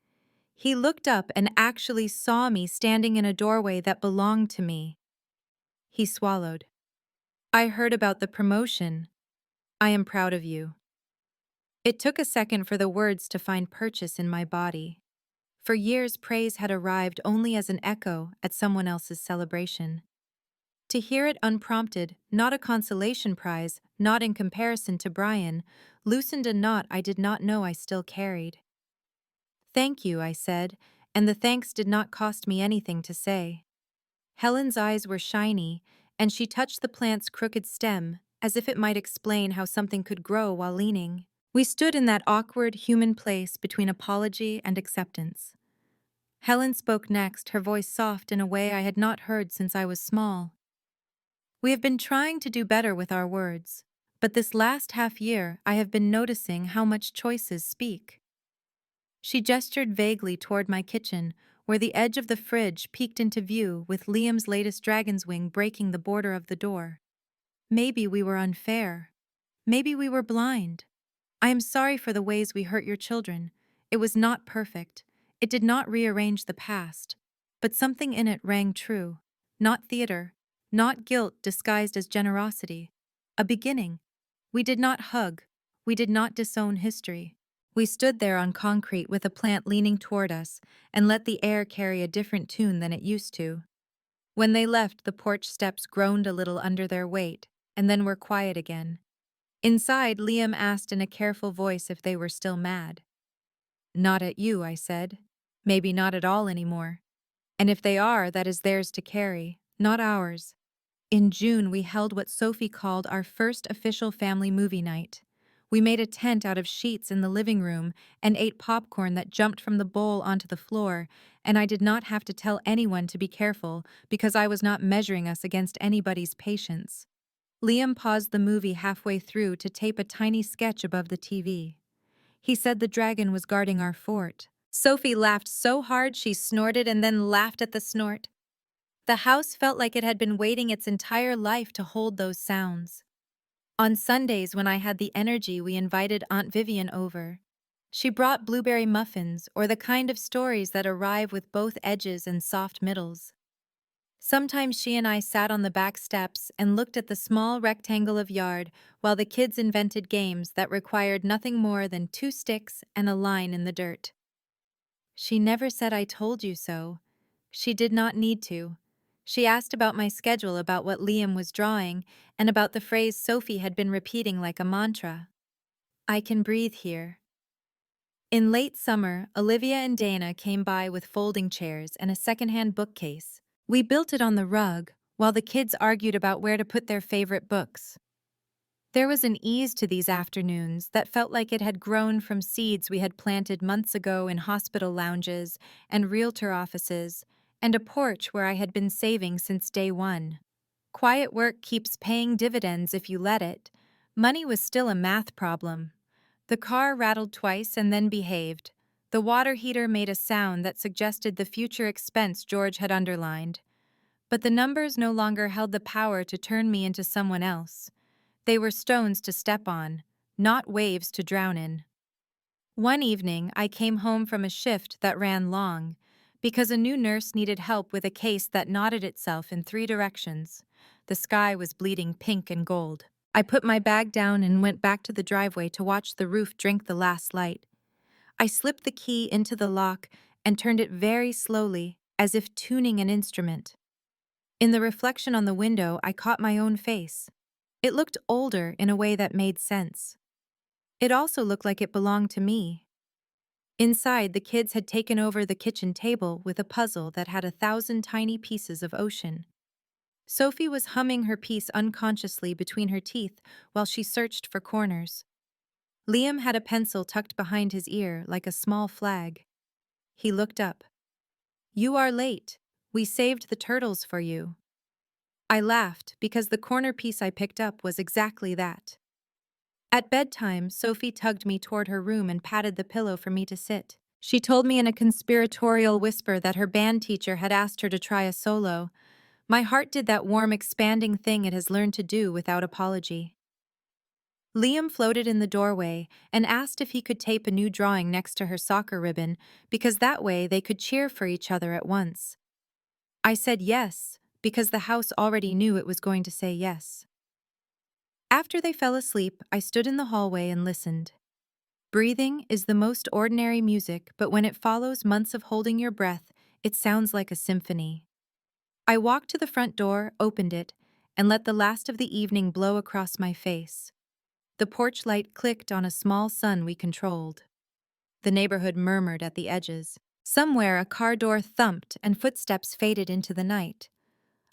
He looked up and actually saw me standing in a doorway that belonged to me. He swallowed. I heard about the promotion. I am proud of you. It took a second for the words to find purchase in my body. For years, praise had arrived only as an echo at someone else's celebration. To hear it unprompted, not a consolation prize, not in comparison to Brian, loosened a knot I did not know I still carried. Thank you, I said, and the thanks did not cost me anything to say. Helen's eyes were shiny, and she touched the plant's crooked stem, as if it might explain how something could grow while leaning. We stood in that awkward human place between apology and acceptance. Helen spoke next, her voice soft in a way I had not heard since I was small. We have been trying to do better with our words, but this last half year I have been noticing how much choices speak. She gestured vaguely toward my kitchen, where the edge of the fridge peeked into view with Liam's latest dragon's wing breaking the border of the door. Maybe we were unfair. Maybe we were blind. I am sorry for the ways we hurt your children. It was not perfect. It did not rearrange the past. But something in it rang true. Not theater. Not guilt disguised as generosity. A beginning. We did not hug. We did not disown history. We stood there on concrete with a plant leaning toward us and let the air carry a different tune than it used to. When they left, the porch steps groaned a little under their weight, and then were quiet again. Inside, Liam asked in a careful voice if they were still mad. Not at you, I said. Maybe not at all anymore. And if they are, that is theirs to carry, not ours. In June, we held what Sophie called our first official family movie night. We made a tent out of sheets in the living room and ate popcorn that jumped from the bowl onto the floor, and I did not have to tell anyone to be careful because I was not measuring us against anybody's patience. Liam paused the movie halfway through to tape a tiny sketch above the TV. He said the dragon was guarding our fort. Sophie laughed so hard she snorted and then laughed at the snort. The house felt like it had been waiting its entire life to hold those sounds. On Sundays, when I had the energy, we invited Aunt Vivian over. She brought blueberry muffins, or the kind of stories that arrive with both edges and soft middles. Sometimes she and I sat on the back steps and looked at the small rectangle of yard while the kids invented games that required nothing more than 2 sticks and a line in the dirt. She never said I told you so. She did not need to. She asked about my schedule, about what Liam was drawing, and about the phrase Sophie had been repeating like a mantra. I can breathe here. In late summer, Olivia and Dana came by with folding chairs and a secondhand bookcase. We built it on the rug, while the kids argued about where to put their favorite books. There was an ease to these afternoons that felt like it had grown from seeds we had planted months ago in hospital lounges and realtor offices, and a porch where I had been saving since day one. Quiet work keeps paying dividends if you let it. Money was still a math problem. The car rattled twice and then behaved. The water heater made a sound that suggested the future expense George had underlined. But the numbers no longer held the power to turn me into someone else. They were stones to step on, not waves to drown in. One evening, I came home from a shift that ran long, because a new nurse needed help with a case that knotted itself in three directions. The sky was bleeding pink and gold. I put my bag down and went back to the driveway to watch the roof drink the last light. I slipped the key into the lock and turned it very slowly, as if tuning an instrument. In the reflection on the window, I caught my own face. It looked older in a way that made sense. It also looked like it belonged to me. Inside, the kids had taken over the kitchen table with a puzzle that had 1,000 tiny pieces of ocean. Sophie was humming her piece unconsciously between her teeth while she searched for corners. Liam had a pencil tucked behind his ear like a small flag. He looked up. "You are late. We saved the turtles for you." I laughed because the corner piece I picked up was exactly that. At bedtime, Sophie tugged me toward her room and patted the pillow for me to sit. She told me in a conspiratorial whisper that her band teacher had asked her to try a solo. My heart did that warm, expanding thing it has learned to do without apology. Liam floated in the doorway and asked if he could tape a new drawing next to her soccer ribbon, because that way they could cheer for each other at once. I said yes, because the house already knew it was going to say yes. After they fell asleep, I stood in the hallway and listened. Breathing is the most ordinary music, but when it follows months of holding your breath, it sounds like a symphony. I walked to the front door, opened it, and let the last of the evening blow across my face. The porch light clicked on a small sun we controlled. The neighborhood murmured at the edges. Somewhere a car door thumped and footsteps faded into the night.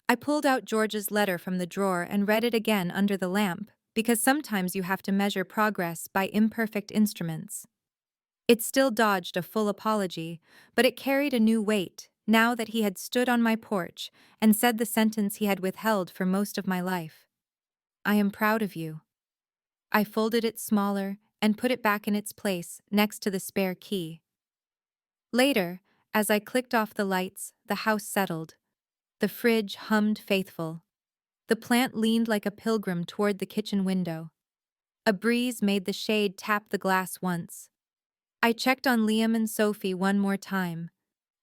I pulled out George's letter from the drawer and read it again under the lamp, because sometimes you have to measure progress by imperfect instruments. It still dodged a full apology, but it carried a new weight, now that he had stood on my porch and said the sentence he had withheld for most of my life. "I am proud of you." I folded it smaller and put it back in its place next to the spare key. Later, as I clicked off the lights, the house settled. The fridge hummed faithful. The plant leaned like a pilgrim toward the kitchen window. A breeze made the shade tap the glass once. I checked on Liam and Sophie one more time.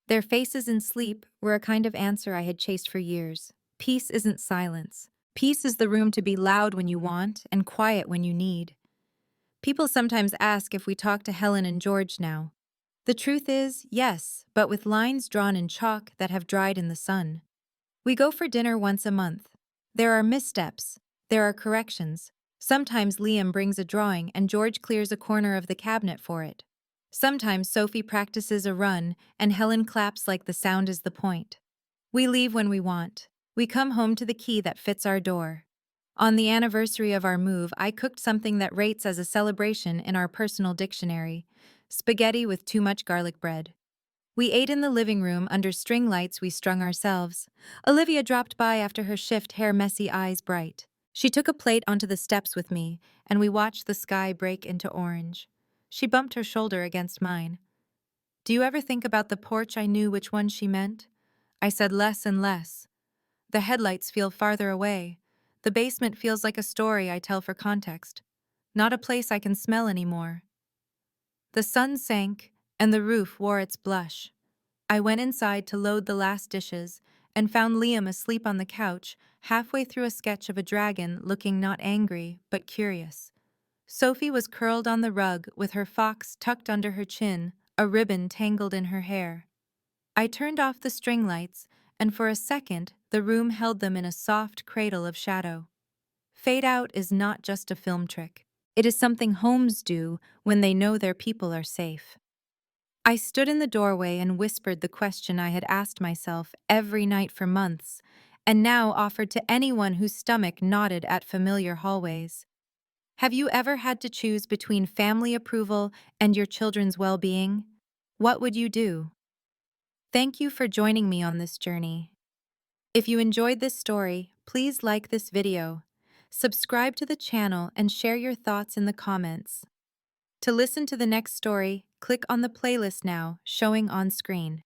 Their faces in sleep were a kind of answer I had chased for years. Peace isn't silence. Peace is the room to be loud when you want and quiet when you need. People sometimes ask if we talk to Helen and George now. The truth is, yes, but with lines drawn in chalk that have dried in the sun. We go for dinner once a month. There are missteps. There are corrections. Sometimes Liam brings a drawing and George clears a corner of the cabinet for it. Sometimes Sophie practices a run and Helen claps like the sound is the point. We leave when we want. We come home to the key that fits our door. On the anniversary of our move, I cooked something that rates as a celebration in our personal dictionary: spaghetti with too much garlic bread. We ate in the living room under string lights we strung ourselves. Olivia dropped by after her shift, hair messy, eyes bright. She took a plate onto the steps with me, and we watched the sky break into orange. She bumped her shoulder against mine. "Do you ever think about the porch?" I knew which one she meant. I said less and less. The headlights feel farther away. The basement feels like a story I tell for context, not a place I can smell anymore. The sun sank, and the roof wore its blush. I went inside to load the last dishes and found Liam asleep on the couch, halfway through a sketch of a dragon looking not angry, but curious. Sophie was curled on the rug with her fox tucked under her chin, a ribbon tangled in her hair. I turned off the string lights, and for a second the room held them in a soft cradle of shadow. Fade out is not just a film trick. It is something homes do when they know their people are safe. I stood in the doorway and whispered the question I had asked myself every night for months, and now offered to anyone whose stomach nodded at familiar hallways. Have you ever had to choose between family approval and your children's well-being? What would you do? Thank you for joining me on this journey. If you enjoyed this story, please like this video, subscribe to the channel, and share your thoughts in the comments. To listen to the next story, click on the playlist now, showing on screen.